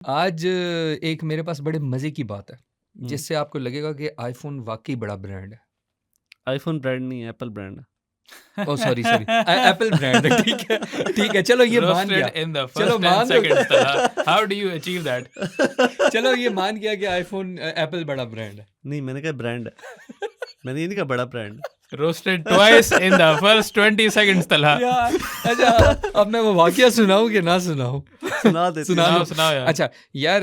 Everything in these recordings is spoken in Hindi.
आज एक मेरे पास बड़े मज़े की बात है, हम्म, जिससे आपको लगेगा कि आईफ़ोन वाक़ई बड़ा ब्रांड है। आईफोन ब्रांड नहीं है, एप्पल ब्रांड है। Oh sorry, sorry Apple brand है, ठीक है, चलो ये मान Roasted गया। in the चलो first 10 मान seconds, दो Talha. How do you achieve that? चलो ये मान गया कि आईफ़ोन एप्पल बड़ा ब्रांड है। नहीं, मैंने कहा ब्रांड है। मैंने ये नहीं कहा बड़ा brand. Roasted twice in the first 20 seconds, Talha. यार अच्छा, अब मैं वो वाक़या सुनाऊँ कि ना सुनाऊँ? सुना देते सुना हैं। दो। सुनाओ यार। अच्छा यार,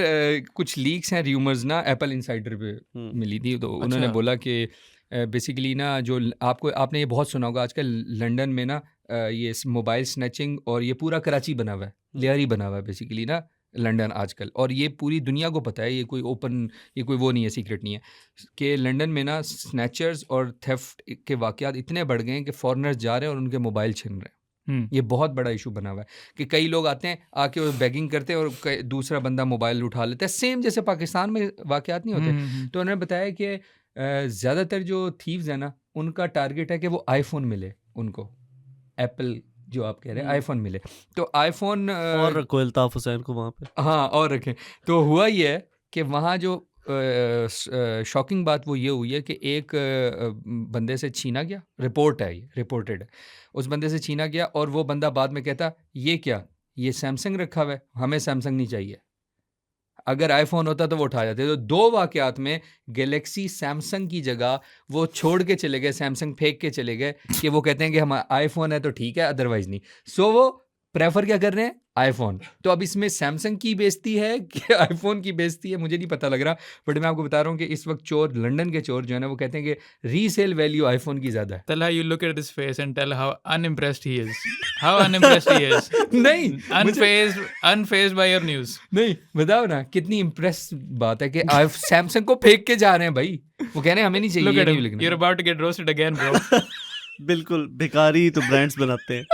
कुछ लीक्स हैं, र्यूमर्स ना एप्पल इनसाइडर पे मिली थी, तो उन्होंने अच्छा। बोला कि बेसिकली ना जो आपने ये बहुत सुना होगा आजकल लंदन में ना ये मोबाइल स्नैचिंग और ये पूरा कराची बना हुआ है, लेयर ही बना हुआ है बेसिकली ना लंदन आजकल, और ये पूरी दुनिया को पता है, ये कोई ओपन, ये कोई वो नहीं है, सीक्रेट नहीं है कि लंदन में ना स्नैचर्स और थेफ्ट के वाक़यात इतने बढ़ गए हैं कि फॉरेनर्स जा रहे हैं और उनके मोबाइल छिन रहे हैं। ये बहुत बड़ा इशू बना हुआ है कि कई लोग आते हैं, आके वो बैगिंग करते हैं और दूसरा बंदा मोबाइल उठा लेता है, सेम जैसे पाकिस्तान में वाक़यात नहीं होते। तो उन्होंने बताया कि ज़्यादातर जो थीव्स हैं ना, उनका टारगेट है कि वो आईफोन मिले उनको, एप्पल जो आप कह रहे हैं आईफोन मिले, तो आईफोन और रखो अल्ताफ हुसैन को वहाँ पे। हाँ और रखें। तो हुआ ये है कि वहाँ जो शॉकिंग बात वो ये हुई है कि एक बंदे से छीना गया, रिपोर्ट है, ये रिपोर्टेड है, उस बंदे से छीना गया और वो बंदा बाद में कहता ये क्या, ये सैमसंग रखा हुआ है, हमें सैमसंग नहीं चाहिए, अगर आईफोन होता तो वो उठा जाते। तो दो वाक़यात में गैलेक्सी सैमसंग की जगह वो छोड़ के चले गए, सैमसंग फेंक के चले गए कि वो कहते हैं कि हम आईफोन है तो ठीक है, अदरवाइज़ नहीं। सो वो प्रेफर क्या कर रहे हैं, आईफोन। तो अब इसमें सैमसंग की बेइज्जती है कि आईफोन की बेइज्जती है, मुझे नहीं पता लग रहा, बट मैं आपको बता रहा हूँ कि इस वक्त चोर, लंदन के चोर जो है ना, वो कहते हैं कि रीसेल वैल्यू आईफोन की ज़्यादा है। Talha, you look at his face and tell how unimpressed he is. How unimpressed he is. नहीं Unfazed by your news. नहीं, बताओ ना कितनी इम्प्रेस बात है कि आप सैमसंग को फेंक के जा रहे हैं भाई, वो कह रहे हैं हमें नहीं चाहिए, Look ये at नहीं him. लिखना। You're about to get roasted again, bro. बिल्कुल, भिखारी तो ब्रांड्स बनाते हैं।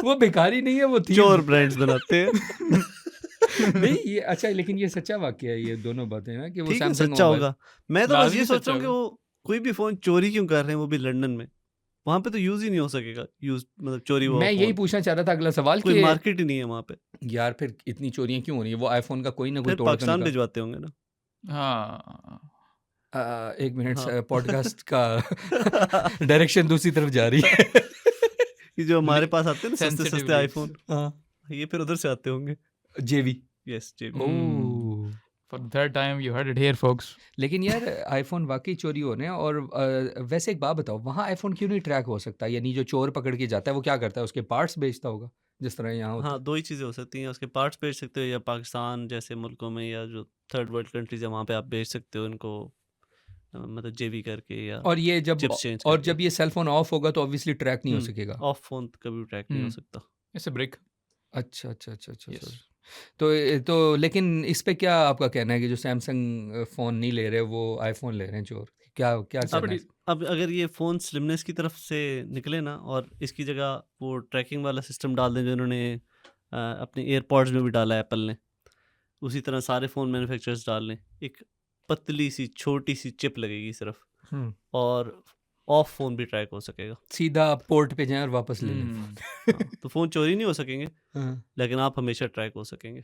वो भिखारी नहीं है, वो थी चोर ब्रांड्स बनाते हैं। नहीं ये अच्छा, लेकिन ये सच्चा वाक्य है, ये दोनों बातें ना कि वो ठीक है, सैमसंग सच्चा मोबाइल- होगा। मैं तो बस लाजमी ये सोच सच्चा रहा हूँ कि होगा। वो कोई भी फोन चोरी क्यों कर रहे हैं, वो भी लंदन में। वहाँ पे तो यूज ही नहीं हो सकेगा, यूज मतलब चोरी हुआ मैं यही फोन। पूछना चाह रहा था अगला सवाल कोई कि मार्केट ही नहीं है वहाँ पे। यार फिर इतनी चोरियां क्यों हो रही है, वो आईफोन का कोई ना कोई फिर तोड़ तो पाकिस्तान निकाल। भिजवाते होंगे ना। हाँ। एक मिनट, हाँ। पॉडकास्ट का डायरेक्शन दूसरी तरफ जा रही है। ये जो हमारे पास आते हैं ना सस्ते Sensitive सस्ते leaks. आईफोन, ये फिर उधर से आते होंगे। जेवी। यस जी। Oh For the third time, you heard it here, folks. लेकिन यार आईफोन वाकई चोरी हो रहे हैं, और वैसे एक बात बताओ, वहाँ आईफोन क्यों नहीं ट्रैक हो सकता? यानी जो चोर पकड़ के जाता है वो क्या करता है, उसके पार्ट्स बेचता होगा जिस तरह यहाँ होता हाँ, दो ही चीज़ें हो सकती हैं, उसके पार्ट्स बेच सकते हो या पाकिस्तान जैसे मुल्कों में या जो थर्ड वर्ल्ड कंट्रीज है वहाँ पे आप बेच सकते हो इनको, मतलब जेवी करके या है। और ये जब चिप्स चेंज और करके। जब ये सेल फोन ऑफ होगा तो ऑब्वियसली ट्रैक नहीं हो सकेगा। ऑफ फोन कभी ट्रैक नहीं हो सकता। It's a brick. अच्छा अच्छा अच्छा अच्छा Yes. अच्छा। तो लेकिन इस पे क्या आपका कहना है कि जो सैमसंग फ़ोन नहीं ले रहे वो आईफोन ले रहे हैं चोर, क्या क्या कहना है? अब अगर ये फ़ोन स्लिमनेस की तरफ से निकले ना और इसकी जगह वो ट्रैकिंग वाला सिस्टम डाल दें जो इन्होंने अपने एयरपॉड्स में भी डाला है एप्पल ने, उसी तरह सारे फ़ोन मैन्युफैक्चरर्स डाल लें, एक पतली सी छोटी सी चिप लगेगी सिर्फ, और ऑफ फ़ोन भी ट्रैक हो सकेगा। सीधा पोर्ट पे जाएं और वापस ले लें। हाँ, तो फ़ोन चोरी नहीं हो सकेंगे, हाँ। लेकिन आप हमेशा ट्रैक हो सकेंगे।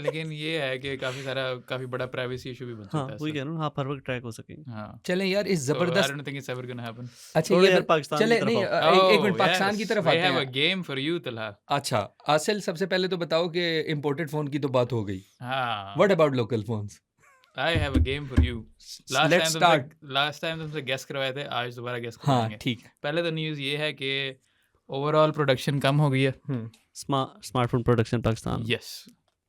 लेकिन ये है कि काफी बड़ा प्राइवेसी इशू भी बन सकता हाँ, है वही इससे। कह रहा हूँ, आप हर वक्त ट्रैक हो सकेंगे। हाँ। चलें यार, इस So, I जबरदस्त don't think it's ever gonna happen. अच्छा थोड़ा ये यार पाकिस्तान की चले तरफ नहीं, आओ। एक मिनट पाकिस्तान की yes, तरफ we आते have a हैं। game for you, Talha. अच्छा आसिल, सबसे पहले तो बताओ कि इम्पोर्टेड फ़ोन की तो बात हो गई, हाँ. What about local phones? I have a game for you. Let's start. Last time तुमसे गेस करवाए थे, आज दोबारा गेस हाँ करवाएंगे। ठीक है। पहले तो न्यूज़ ये है कि ओवरऑल प्रोडक्शन कम हो गई है। Smartphone production Pakistan. Yes,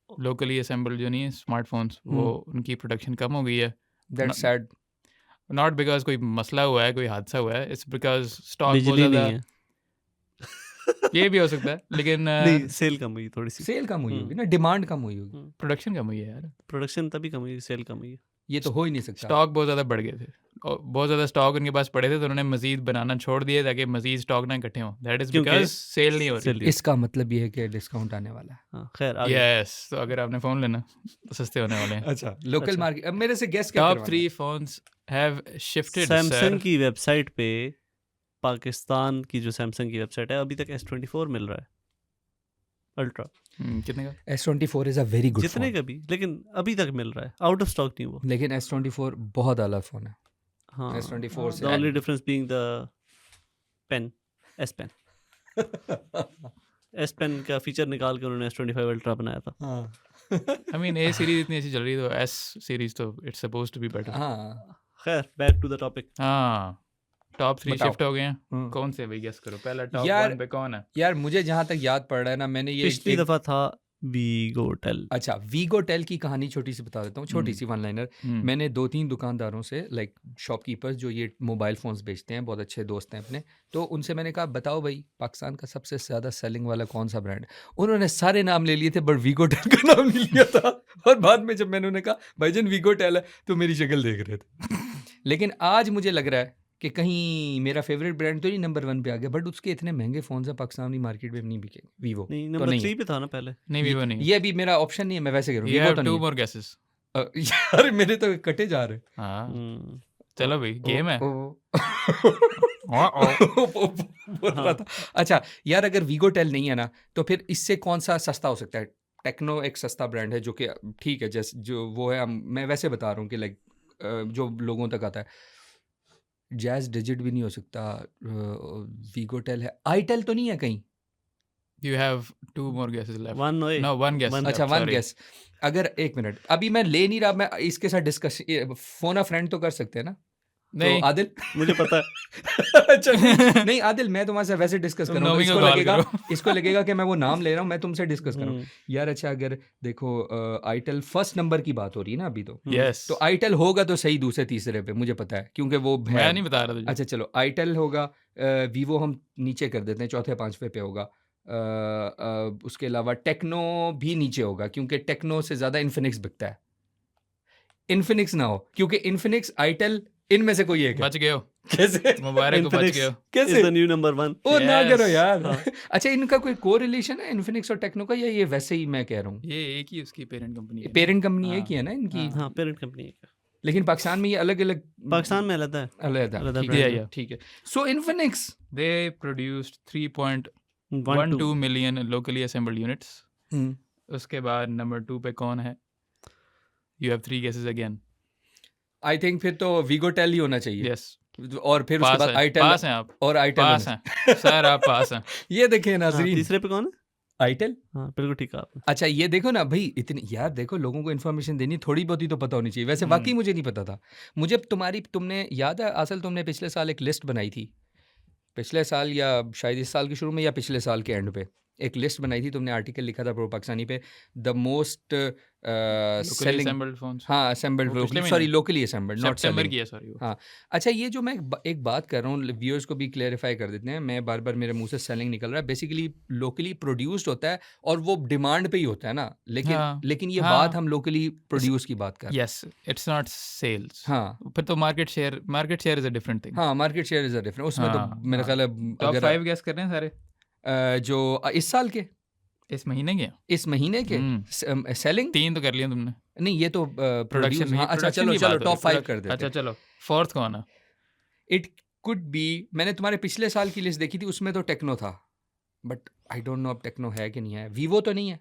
locally assembled जो नहीं है स्मार्टफोन्स, वो उनकी प्रोडक्शन कम हो गई है। That's sad. नॉट बिकॉज कोई मसला हुआ है, कोई हादसा हुआ है, इट्स बिकॉज स्टॉक बहुत बिजली ज़्यादा, नहीं है। ये भी हो सकता है, लेकिन नहीं, सेल कम हुई थोड़ी सी। सेल कम हुई होगी ना, डिमांड कम हुई होगी, प्रोडक्शन कम हुई है यार। प्रोडक्शन तभी कम हुई, सेल कम हुई है। ये तो हो ही नहीं सकता। स्टॉक बहुत ज़्यादा बढ़ गए थे और बहुत ज़्यादा स्टॉक उनके पास पड़े थे, तो उन्होंने मजीद बनाना छोड़ दिए ताकि मजीद स्टॉक ना इकट्ठे हों। दैट इज़ क्योंकि बिकॉज सेल नहीं हो रही। इसका मतलब ये है कि डिस्काउंट आने वाला है। हाँ, खैर आगे। यस, तो अगर आपने फ़ोन लेना तो सस्ते होने वाले हैं। अच्छा लोकल अच्छा। मार्केट, अब मेरे से गेस क्या टॉप करवाना 3 है? फोन्स हैव शिफ्टेड सैमसंग की वेबसाइट पे, पाकिस्तान की जो सैमसंग की वेबसाइट है, अभी तक S24 मिल रहा है अल्ट्रा। कितने का? S24 is a very good जितने फ़ोन, का भी, लेकिन अभी तक मिल रहा है, आउट ऑफ स्टॉक नहीं हुआ। लेकिन S24 बहुत आला फ़ोन है। हाँ, S24 द से only difference being the pen, S pen. S pen का फीचर निकाल के उन्होंने S25 अल्ट्रा बनाया था। हाँ। आई मीन ए सीरीज इतनी अच्छी चल रही है तो एस सीरीज तो it's suppose to be better. हाँ, खैर, बैक टू द टॉपिक। हाँ, टॉप 3 बताओ। शिफ्ट हो गए हैं। हुँ। कौन से भाई गेस करो, पहला टॉप यार 1 पे कौन है? यार मुझे जहाँ तक याद पड़ रहा है ना, मैंने ये पिछली एक दफा था वीगोटेल। अच्छा वीगोटेल की कहानी छोटी सी बता देता हूँ, छोटी सी वन लाइनर। मैंने 2-3 दुकानदारों से, लाइक शॉपकीपर्स जो ये मोबाइल फ़ोन्स बेचते हैं, बहुत अच्छे दोस्त हैं अपने, तो उनसे मैंने कहा बताओ भाई पाकिस्तान का सबसे ज़्यादा सेलिंग वाला कौन सा ब्रांड? उन्होंने सारे नाम ले लिए थे बट वीगोटेल का नाम नहीं लिया था। और बाद में जब मैंने उन्हें कहा भाईजान वीगोटेल है, तो मेरी शक्ल देख रहे थे। लेकिन आज मुझे लग रहा है कि कहीं मेरा फेवरेट ब्रांड तो नहीं नंबर 1 पे आ गया, बट उसके इतने महंगे फ़ोन्स हैं पाकिस्तानी मार्केट में नहीं बिकेंगे। वीवो नहीं, तो नंबर नहीं 3 है। पे था ना पहले। नहीं वीवो नहीं है। ये अभी मेरा ऑप्शन नहीं है, मैं वैसे कह रहा हूँ You वीवो have तो नहीं two है। more guesses. यार मेरे तो कटे जा रहे हाँ, हम्म, चलो भाई गेम है। बोल रहा था। अच्छा यार अगर वीगोटेल नहीं है ना, तो फिर इससे कौन सा सस्ता हो सकता है? टेक्नो एक सस्ता ब्रांड है जो कि ठीक है, जैसे जो वो है, मैं वैसे बता रहा हूँ कि लाइक जो लोगों तक आता है। जैज़ डिजिट भी नहीं हो सकता, वीगोटेल है, आईटेल तो नहीं है कहीं? You have 2 more guesses left. One way. No, one guess One- left, अच्छा वन sorry. गेस। अगर एक मिनट अभी मैं ले नहीं रहा, मैं इसके साथ डिस्कस फोन अ फ्रेंड तो कर सकते हैं ना? नहीं, तो आदिल मुझे पता है। अच्छा नहीं आदिल, मैं तुम्हारे साथ वैसे डिस्कस कर तुम रहा हूँ, तो नौवीं को इसको कॉल लगेगा करो। इसको लगेगा कि मैं वो नाम ले रहा हूँ, मैं तुमसे डिस्कस कर रहा हूँ। हम्म, यार अच्छा अगर देखो आईटेल फर्स्ट नंबर की बात हो रही है ना अभी, तो Yes. तो आईटेल होगा तो सही दूसरे तीसरे पे, मुझे पता है क्योंकि वो है। मैं नहीं बता रहा तुझे। अच्छा चलो आईटेल होगा, वीवो हम नीचे कर देते हैं, चौथे पांचवे पे होगा। उसके अलावा टेक्नो भी नीचे होगा क्योंकि टेक्नो से ज़्यादा इन्फिनिक्स बिकता है। इन्फिनिक्स ना हो क्योंकि इन्फिनिक्स आईटेल इनमें से कोई एक है। बच गए हो, कैसे मुबारक हो, बच Infinix गए हो। कैसे is the new number 1. ओ ना Yes. करो यार। हाँ। अच्छा इनका कोई को रिलेशन है इन्फिनिक्स और टेक्नो का, या ये वैसे ही मैं कह रहा हूँ? ये एक ही उसकी पेरेंट कंपनी है। पेरेंट कंपनी है हाँ, कि है ना इनकी, हाँ। हाँ, पेरेंट कंपनी है। लेकिन पाकिस्तान में ये अलग अलग, पाकिस्तान में अलग है। अलग है। अलग ठीक brand है, है। ठीक है। सो Infinix They produced 1, 3.12 2. million locally assembled units. उसके बाद नंबर 2 पे कौन है? You have 3 guesses again. I think फिर तो वीगोटेल ही होना चाहिए। Yes. और फिर उसके पास बाद है, आईटेल पास हैं आप, और आईटेल पास हैं सर, आप पास हैं। ये देखें हाँ, नाजरीन, तीसरे पे कौन है? आईटेल। हाँ, बिल्कुल ठीक है आपने। अच्छा ये देखो ना भाई, इतनी यार देखो लोगों को इन्फॉर्मेशन देनी थोड़ी बहुत ही तो पता होनी चाहिए। वैसे वाकई मुझे नहीं पता था। मुझे तुमने याद है असल तुमने पिछले साल एक लिस्ट बनाई थी, पिछले साल या शायद इस साल के शुरू में या पिछले साल के एंड पे एक लिस्ट बनाई थी तुमने, आर्टिकल लिखा था प्रो पाकिस्तानी पे, the most Locally selling, assembled phones. हाँ असेंबल्ड, वो पिछले सॉरी महीने? Locally assembled, not September selling. की है, सॉरी वो। हाँ अच्छा ये जो मैं एक बात कर रहा हूँ, व्यूअर्स को भी क्लेरिफाई कर देते हैं, मैं बार बार मेरे मुंह से सेलिंग निकल रहा है, बेसिकली लोकली प्रोड्यूस्ड होता है और वो डिमांड पे ही होता है ना, लेकिन हाँ, लेकिन ये हाँ। बात हम लोकली प्रोड्यूस की बात कर रहे हैं। Yes, it's not sales. हाँ फिर तो market share is a different thing. हाँ market share is a different, उसमें तो हाँ, मेरा हाँ। ख्याल है टॉप अगर 5 गेस कर रहे हैं सारे जो इस साल के, इस महीने के। इस महीने के सेलिंग 3 तो कर लिए तुमने। नहीं, ये तो प्रोडक्शन हाँ अच्छा चलो चलो टॉप 5 कर देते अच्छा हैं। चलो, फोर्थ कौन है? इट कुड बी, मैंने तुम्हारे पिछले साल की लिस्ट देखी थी, उसमें तो टेक्नो था, बट आई डोंट नो अब टेक्नो है कि नहीं है। वीवो तो नहीं है?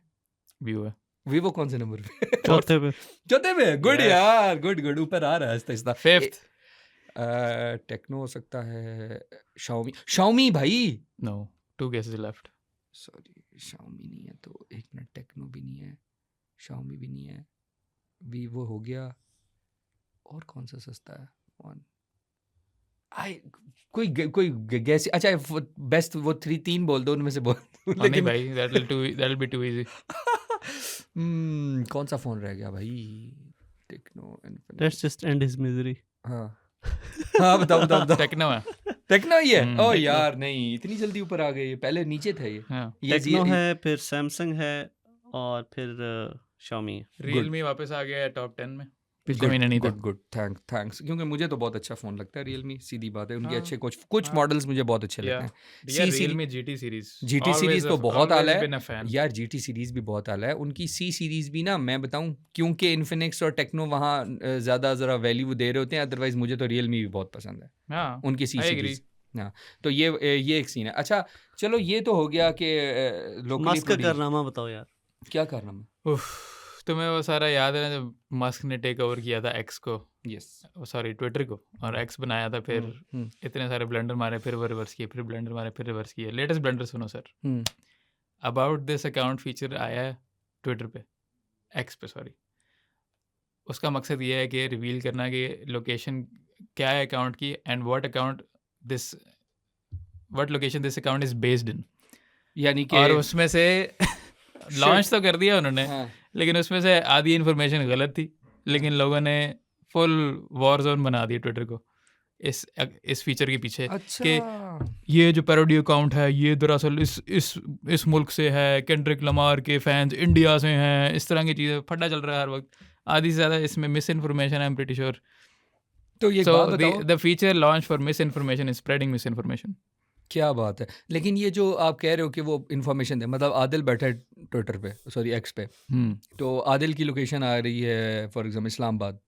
व्यू है वीवो कौन से नंबर पे? चौथे पे। चौथे पे, गुड Yes. यार, गुड गुड, ऊपर आ रहा है आहिस्ता आहिस्ता। फिफ्थ। टेक्नो हो सकता है, शाओमी भाई, no, 2 guesses left. Sorry Xiaomi नहीं है, तो एक मिनट, टेक्नो भी नहीं है, शाओमी भी नहीं है, वीवो हो गया, और कौन सा सस्ता है? वन कोई गैस, अच्छा बेस्ट वो 3 बोल दो उनमें से बोल। नहीं भाई, that'll be too easy. कौन सा फोन रह गया भाई? Tecno, Let's just end his misery. हाँ हाँ बताओ बताओ बताओ। टेक्नो है। टेक्नो ही है? ओ टेक्नो। यार नहीं, इतनी जल्दी ऊपर आ गए, पहले नीचे थे ये। हाँ, टेक्नो है, फिर सैमसंग है, और फिर Xiaomi है। रियलमी वापस आ गया है टॉप 10 में। पिछले महीने नहीं था। गुड थैंक्स, क्योंकि मुझे तो बहुत अच्छा फोन लगता है रियलमी, सीधी बात है, उनके हाँ, अच्छे कुछ हाँ। मॉडल्स मुझे बहुत अच्छे लगते हैं। यार C Realme GT series, GT series तो बहुत आला है है यार, GT सीरीज भी बहुत आला है, उनकी C सीरीज भी ना, मैं बताऊं, क्योंकि इन्फिनिक्स और टेक्नो वहाँ ज़्यादा ज़रा वैल्यू दे रहे होते हैं, अदरवाइज मुझे तो रियलमी भी बहुत पसंद है, हाँ, उनकी C I सीरीज। हाँ तो ये एक सीन है। अच्छा चलो ये तो हो गया कि लोकली मस्क का कारनामा बताओ यार। क्या कारनामा? उफ, तुम्हें वो सारा याद है ना जब मस्क ने टेक ओवर किया था एक्स को, यस। सॉरी ट्विटर को, और एक्स बनाया था, फिर इतने सारे ब्लंडर मारे, फिर वो रिवर्स किए, फिर ब्लंडर मारे, फिर रिवर्स किए। लेटेस्ट ब्लंडर सुनो sir, about this account feature आया है ट्विटर पे, एक्स पे सॉरी। उसका मकसद ये है कि रिवील करना कि लोकेशन क्या है अकाउंट की, and what location this account is based in. यानी कि और उसमें से लॉन्च तो कर दिया उन्होंने, हाँ। लेकिन उसमें से आधी इन्फॉर्मेशन गलत थी, लेकिन लोगों ने फुल वॉर जोन बना दिया ट्विटर को इस फीचर के पीछे अच्छा। कि ये जो पैरोडी अकाउंट है ये दरअसल इस मुल्क से है, केंड्रिक लमार के फैंस इंडिया से हैं, इस तरह की चीज़ें फटा चल रहा है हर वक्त। आधी से ज़्यादा इसमें मिस इन्फॉर्मेशन है, आई एम प्रीटी श्योर। तो ये सो बात बताओ, the feature launch for miss information is spreading miss information. क्या बात है। लेकिन ये जो आप कह रहे हो कि वो इन्फॉर्मेशन दे, मतलब आदिल बैठा है ट्विटर पे, सॉरी एक्स पे, तो आदिल की लोकेशन आ रही है फॉर एग्जाम्पल इस्लामाबाद,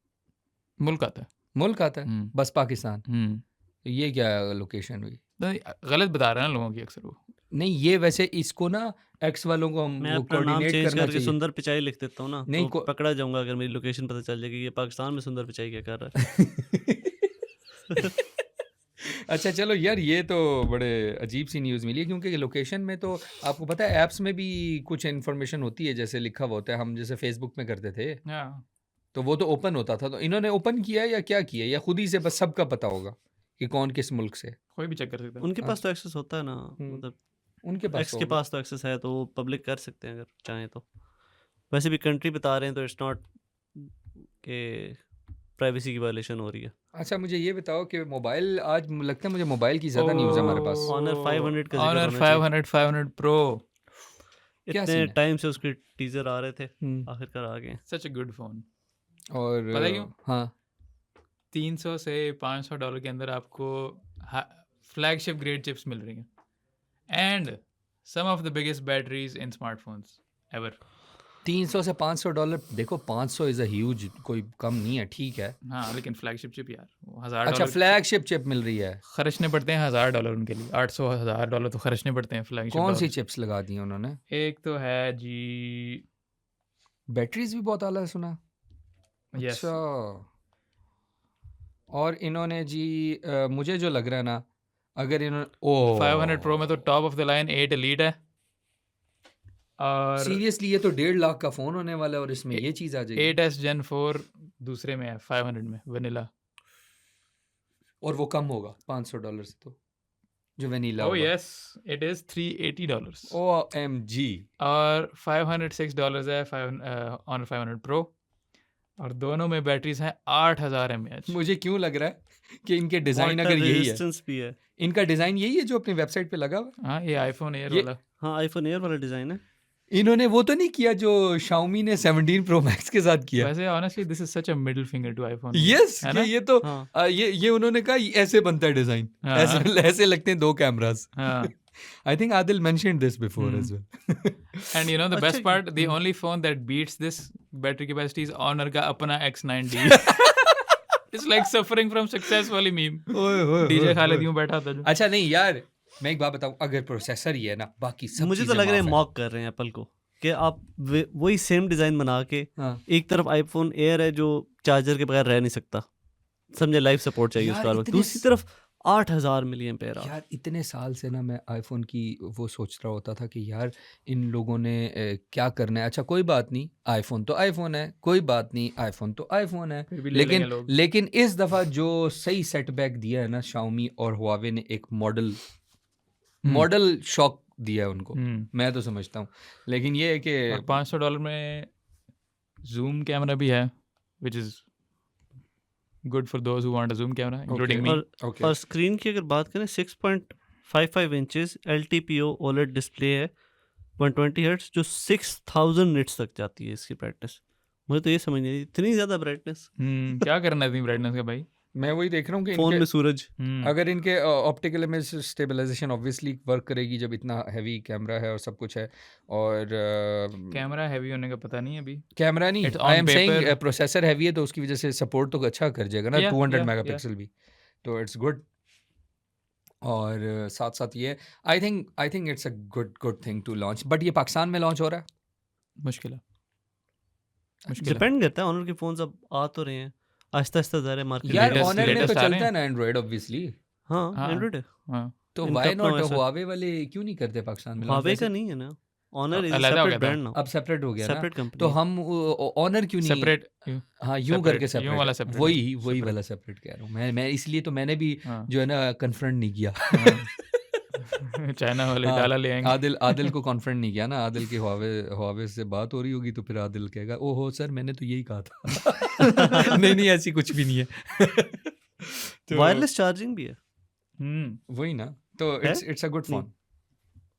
मुल्क आता है, मुल्क आता है बस पाकिस्तान, ये क्या लोकेशन हुई? गलत बता रहे हैं लोगों की अक्सर वो। नहीं, ये वैसे इसको ना एक्स वालों को हम मैं वो अपना नाम कोऑर्डिनेट चेंज करना करके चाहिए। सुंदर पिचाई लिख देता हूँ ना, नहीं, तो पकड़ा जाऊंगा अगर मेरी लोकेशन पता चल जाएगी ये पाकिस्तान में सुंदर पिचाई क्या कर रहा है। अच्छा चलो यार, ये तो बड़े अजीब सी न्यूज़ मिली है, क्योंकि लोकेशन में तो आपको पता है ऐप्स में भी कुछ इन्फॉर्मेशन होती है, जैसे लिखा हुआ होता है, हम जैसे फेसबुक में करते थे तो वो तो ओपन होता था, तो इन्होंने ओपन किया या क्या किया, या खुद ही से बस सबका पता होगा कि कौन किस मुल्क से? कोई भी चेक कर सकता है। उनके पास तो एक्सेस होता है ना, मतलब उनके पास एक्स के पास तो एक्सेस है, तो वो पब्लिक कर सकते हैं अगर चाहें तो। वैसे भी कंट्री बता रहे हैं तो इट्स नॉट के प्राइवेसी की वायलेशन हो रही है। अच्छा मुझे ये बताओ कि मोबाइल, आज लगता है मुझे मोबाइल की ज़्यादा न्यूज़ है हमारे पास। Honor 500 का जिक्र Honor होना चाहिए। 500 Pro, क्या इतने सीन है? टाइम से उसके टीजर आ रहे थे, आखिरकार आ गए। सच अ गुड फोन। और पता है क्यों? हाँ, 300 से $500 के अंदर आपको फ्लैगशिप ग्रेड चिप्स मिल रही हैं, and some of the biggest batteries in smartphones ever. 300 से $500, देखो 500 इज़ अ ह्यूज, कोई कम नहीं है, ठीक है। हाँ, लेकिन फ्लैगशिप चिप यार अच्छा, $1000 फ्लैगशिप चिप मिल रही है। खर्चने पड़ते हैं, $1000 उनके लिए, $800-1000 तो खर्चने पड़ते हैं फ्लैगशिप। कौन सी चिप्स लगा दी हैं उन्होंने? एक तो है जी, बैटरीज भी बहुत आला है सुना। Yes. अच्छा, और इन्होंने जी मुझे जो लग रहा है ना, अगर इन्होंने 500 Pro में तो top of the line 8 Elite है, और सीरियसली ये तो 1.5 लाख का फ़ोन होने वाला है, और इसमें ये चीज़ आ जाएगी। 8S Gen 4 दूसरे में है 500 में, वनीला। और वो कम होगा $500 से, तो जो वनीला Oh होगा। yes, it is $380। OMG। और $506 है Honor 500 Pro, और दोनों में बैटरीज हैं 8000 mAh। मुझे क्यों लग रहा है कि इनके डिज़ाइन Water अगर यही है, resistance भी है। इनका डिज़ाइन यही है जो अपनी वेबसाइट पे लगा हुआ है। हाँ, ये आईफोन एयर ये- वाला। हाँ, आईफोन एयर वाला डिजाइन है। इन्होंने वो तो नहीं किया जो Xiaomi ने 17 Pro Max के साथ किया। वैसे honestly this is such a middle finger to iPhone। Yes, है ना? ये तो हाँ। ये उन्होंने कहा ऐसे बनता है डिज़ाइन, हाँ। ऐसे लगते हैं दो कैमरास। हाँ। I think Adil mentioned this before as well. And you know the अच्छा, best part, the only phone that beats this battery capacity is Honor का अपना X9D। It's like suffering from success वाली meme। DJ खालिद यूं बैठा था जो। अच्छा नहीं यार, मैं एक बात बताऊं, अगर प्रोसेसर ही है ना, बाकी सब मुझे तो चीज़ें लग रहा है माफ हैं। मॉक कर रहे हैं एप्पल को, कि आप वही सेम डिजाइन बना के, हाँ। एक तरफ आईफोन एयर है जो चार्जर के बगैर रह नहीं सकता, समझे, लाइफ सपोर्ट चाहिए यार, उसका, इतने दूसरी तरफ 8000 मिलियन पेयर। यार इतने साल से ना मैं आईफोन की वो सोच रहा होता था कि यार इन लोगों ने क्या करना है। अच्छा कोई बात नहीं, आईफोन तो आईफोन है, कोई बात नहीं, आईफोन तो आईफोन है, फिर भी ले लेंगे लोग। लेकिन इस दफ़ा जो सही सेटबैक दिया है ना Xiaomi और Huawei ने, एक मॉडल शॉक दिया है उनको, मैं तो समझता हूँ। लेकिन ये है कि और $500 में जूम कैमरा भी है, which is good for those who want a zoom camera, including me। और स्क्रीन की अगर बात करें, 6.55 इंचेस LTPO OLED डिस्प्ले है, 120 हर्ट्ज, जो 6000 निट्स तक जाती है इसकी ब्राइटनेस। मुझे तो ये समझ नहीं, इतनी ज़्यादा ब्राइटनेस क्या करना है इतनी ब्राइटनेस का भाई? मैं वही देख रहा हूँ कि फ़ोन में सूरज। अगर इनके optical image stabilisation obviously work करेगी जब इतना हैवी कैमरा है और सब कुछ है, और कैमरा हैवी होने का पता नहीं है अभी। कैमरा नहीं, It's on I am saying paper। Processor heavy है तो उसकी वजह से सपोर्ट तो अच्छा कर जाएगा ना, Yeah, 200 yeah, मेगापिक्सल भी, तो इट्स गुड। और साथ साथ ये I think it's a good thing to launch, but ये पाकिस्तान में लॉन्च हो रहा है। मुश्किल है, मुश्किल है। डिपेंड करता है, ऑनर के फोन्स अब आ तो रहे हैं आहिस्ता आहिस्ता जा रहे हैं मार्केट यार latest- ऑनर में तो latest आ रहे चलता है हैं। ना एंड्रॉइड ऑब्वियसली, हाँ हाँ, एंड्रॉइड है, हाँ, तो इनका व्हाई अपना नॉट OS है। हुआवे वाले क्यों नहीं करते पाकिस्तान में launch? हुआवे वैसे का नहीं है ना, ऑनर इज अलग हो सेपरेट गया था। ब्रांड नाउ, अब सेपरेट हो गया ना, सेपरेट तो कंपनी। हम ऑनर क्यों नहीं सेपरेट हाँ यूं करके separate, यूं वाला सेपरेट, separate वही है, वही separate। वाला सेपरेट कह रहा हूँ मैं इसलिए तो मैंने भी हाँ, जो है ना कन्फ्रंट नहीं किया चाइना वाले हाँ, डाला ले आएंगे। आदिल को कॉन्फ्रेंट नहीं किया ना, आदिल की हुआवे से बात हो रही होगी तो फिर आदिल कहेगा ओहो सर मैंने तो यही कहा था नहीं ऐसी कुछ भी नहीं है तो वायरलेस चार्जिंग भी है। वही ना, तो है? इट्स अ गुड नहीं। फोन।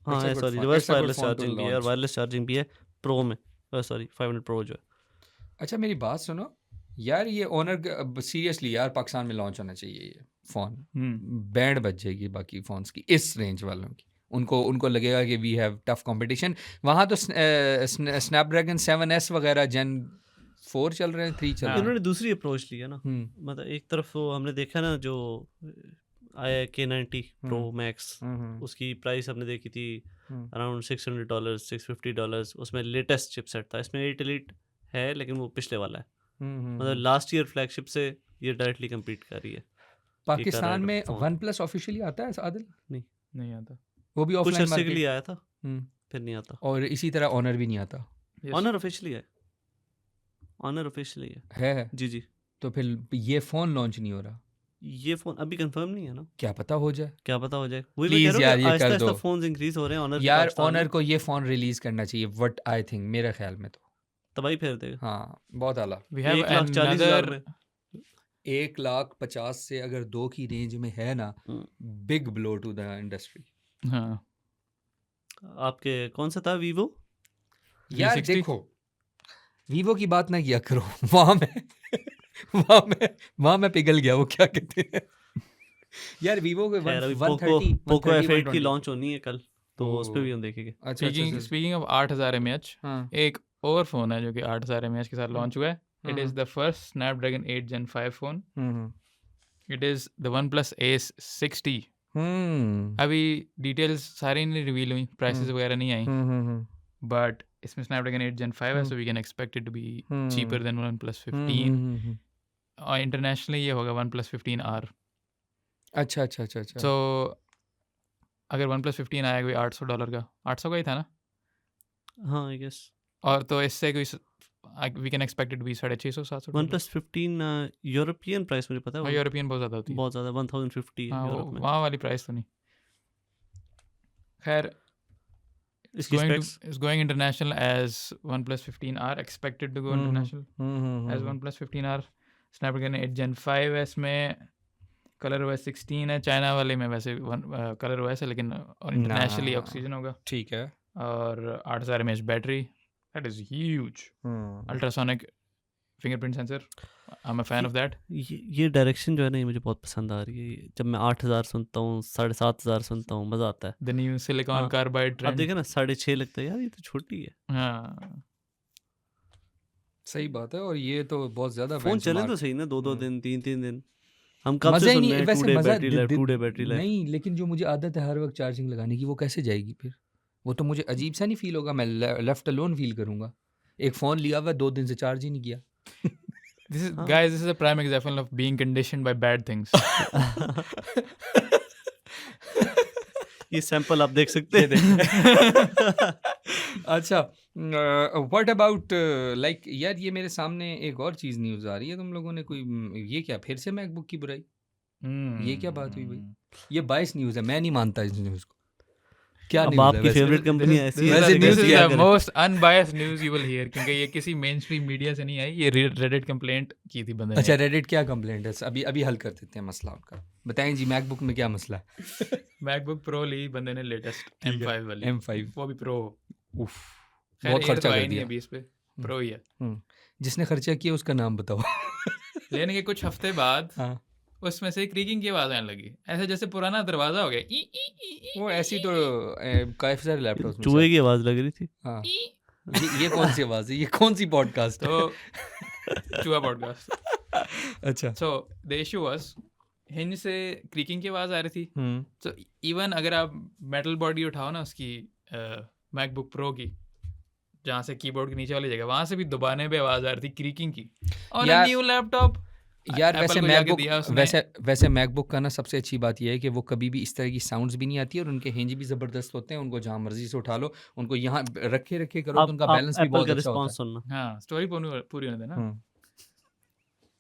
हाँ It's a है, good sorry phone. Reverse It's a good wireless phone to charging भी है और launch. वायरलेस चार्जिंग भी है प्रो में, सॉरी 500 प्रो जो है। अच्छा मेरी बात सुनो यार, ये ऑनर सीरियसली यार पाकिस्तान में लॉन्च होना चाहिए ये फ़ोन, बैंड बज जाएगी बाकी फ़ोन्स की, इस रेंज वालों की। उनको लगेगा कि वी हैव टफ कंपटीशन। वहाँ तो स्नैपड्रैगन 7S वगैरह Gen 4 चल रहे हैं, 3 चल हाँ। रहे हैं। इन्होंने दूसरी अप्रोच ली है ना, हम्म, मतलब एक तरफ वो हमने देखा ना जो आया K90 प्रो मैक्स, हम्म, उसकी प्राइस हमने देखी थी हम्म, अराउंड $600 $650, उसमें लेटेस्ट चिपसेट था, इसमें 8 एलीट है लेकिन वो पिछले वाला है, मतलब लास्ट ईयर फ्लैगशिप से ये डायरेक्टली कम्पीट कर रही है। पाकिस्तान में phone. वन प्लस ऑफिशियली आता है आदिल? नहीं आता। वो भी कुछ ऑफलाइन अर्से के मार्केट, लिए आया था फिर नहीं आता। और इसी तरह ऑनर भी नहीं आता Yes. ऑनर ऑफिशियली है, ऑनर ऑफिशियली है। जी जी, तो फिर ये फ़ोन लॉन्च नहीं हो रहा, ये फोन अभी कंफर्म नहीं है ना, क्या पता हो जाए क्या पता हो जाए। वही Please यार, ये आहिस्ता कर आहिस्ता दो। फोन्स इंक्रीज हो रहे हैं ऑनर यार। ऑनर को ये फ़ोन रिलीज करना चाहिए, व्हाट आई थिंक, मेरे ख्याल में तो तबाही फेर देगा। हाँ बहुत आला। We have 1,40,000 another में 1,50,000 से अगर 2 की रेंज में है ना, big blow to the industry. हाँ, आपके कौन सा था वीवो? यार 360? देखो वीवो की बात ना किया करो वहाँ मैं पिघल गया, वो क्या कहते हैं यार वीवो के खैर अभी 130 पोको F8 की 120। लॉन्च होनी है कल, तो उस पे भी हम देखेंगे। अच्छा स्पीकिंग ऑफ 8000 mAh, हाँ एक और फोन है जो कि 8000 mAh के साथ लॉन्च हुआ है। It is the first Snapdragon 8 Gen 5 phone. It is the OnePlus Ace 60। अभी डिटेल्स सारी नहीं रिवील हुई, प्राइसेस वगैरह नहीं आई, बट इसमें स्नैपड्रैगन 8 Gen 5 है, so we can expect it to be cheaper than OnePlus 15। और इंटरनेशनली ये होगा OnePlus 15R। अच्छा सो अगर OnePlus 15 आएगा कोई $800 का, 800 का ही था ना, हाँ आई गेस और तो इससे कोई we can expect it to be $650-700। OnePlus 15 European price मुझे पता है, यूरोपियन बहुत ज़्यादा होती है, बहुत ज़्यादा 1050 हाँ, यूरोप में। वहाँ वाली प्राइस तो नहीं। खैर इसकी specs? it's going international as OnePlus 15R, expected to go international as OnePlus 15R। Snapdragon 8 Gen 5 है इसमें, कलर OS 16 है, चाइना वाले में वैसे कलर OS है लेकिन इंटरनेशनली ऑक्सीजन होगा, ठीक है। और 8000 mAh battery, that is huge. Ultrasonic fingerprint sensor, I am a fan of that. ये डायरेक्शन जो है ना, ये मुझे बहुत पसंद आ रही है। जब मैं 8000 सुनता हूँ, 7,500 सुनता हूँ, मज़ा आता है। द न्यू सिलिकॉन हाँ, कार्बाइड अब ट्रेंड। देखे ना 6.5 लगता है यार, ये तो छोटी है। हाँ सही बात है, और ये तो बहुत ज्यादा फोन चले तो benchmark। सही ना, 2-2 दिन 3-3 दिन, हम कब मजा से ही सुन नहीं रहे हैं वैसे, 2 डे मजा battery life, 2 day battery life. नहीं, लेकिन जो मुझे आदत है हर वक्त चार्जिंग लगाने की, वो कैसे जाएगी फिर? वो तो मुझे अजीब सा नहीं फील होगा, मैं लेफ्ट अलोन फील करूंगा। एक फोन लिया हुआ 2 दिन से चार्ज ही नहीं किया। This is guys, this is a prime example of being conditioned by bad things. ये सैंपल आप देख सकते हैं। अच्छा व्हाट अबाउट लाइक यार, ये मेरे सामने एक और चीज़ न्यूज़ आ रही है, तुम लोगों ने कोई ये क्या फिर से मैकबुक की बुराई? ये क्या बात हुई भाई? ये बायस न्यूज़ है, मैं नहीं मानता इस न्यूज़ को। क्या अब न्यूज़ है आपकी वैसे? फेवरेट कंपनी ऐसी है, वैसे This news is क्या the most unbiased news you will hear, क्योंकि ये किसी मेन स्ट्रीम मीडिया से नहीं आई, ये रेडिट कंप्लेंट की थी बंदे ने। अच्छा रेडिट क्या कंप्लेंट है? अभी हल कर देते हैं मसला उनका। बताएं जी मैकबुक में क्या मसला है? मैकबुक प्रो ली बंदे ने लेटेस्ट M5 वाली, M5 वो भी प्रो। उफ, खैर बहुत Air खर्चा तो कर आई नहीं दिया। अभी इस पे, प्रो ही है। जिसने खर्चा किया उसका नाम बताओ। लेने के कुछ हफ्ते बाद हाँ, उसमें से क्रीकिंग की आवाज आने लगी, ऐसे जैसे पुराना दरवाजा हो गया। ई, ई, ई, ई, वो ऐसी तो काफी सारे लैपटॉप्स में चूहे की आवाज लग रही थी। हाँ, ई। ये कौन सी आवाज़ है? ये कौन सी पॉडकास्ट तो चूहा पॉडकास्ट। अच्छा। So the issue was, hinge से क्रीकिंग की आवाज आ रही थी। तो इवन अगर आप मेटल बॉडी उठाओ ना उसकी मैकबुक प्रो की, जहाँ से कीबोर्ड के नीचे वाली जगह, वहाँ से भी दबाने पे आवाज़ आ रही थी क्रीकिंग की। और यार- न्यू लैपटॉप यार Apple वैसे को जाके मैकबुक दिया उसने। वैसे मैकबुक का ना सबसे अच्छी बात यह है कि वो कभी भी इस तरह की साउंड्स भी नहीं आती है और उनके हिंज भी ज़बरदस्त होते हैं। उनको जहाँ मर्जी से उठा लो, उनको यहाँ रखे करो तो उनका आप बैलेंस भी एप्पल बहुत का अच्छा होता रिस्पॉन्स सुनना। हाँ, स्टोरी पूरी होने देना। है।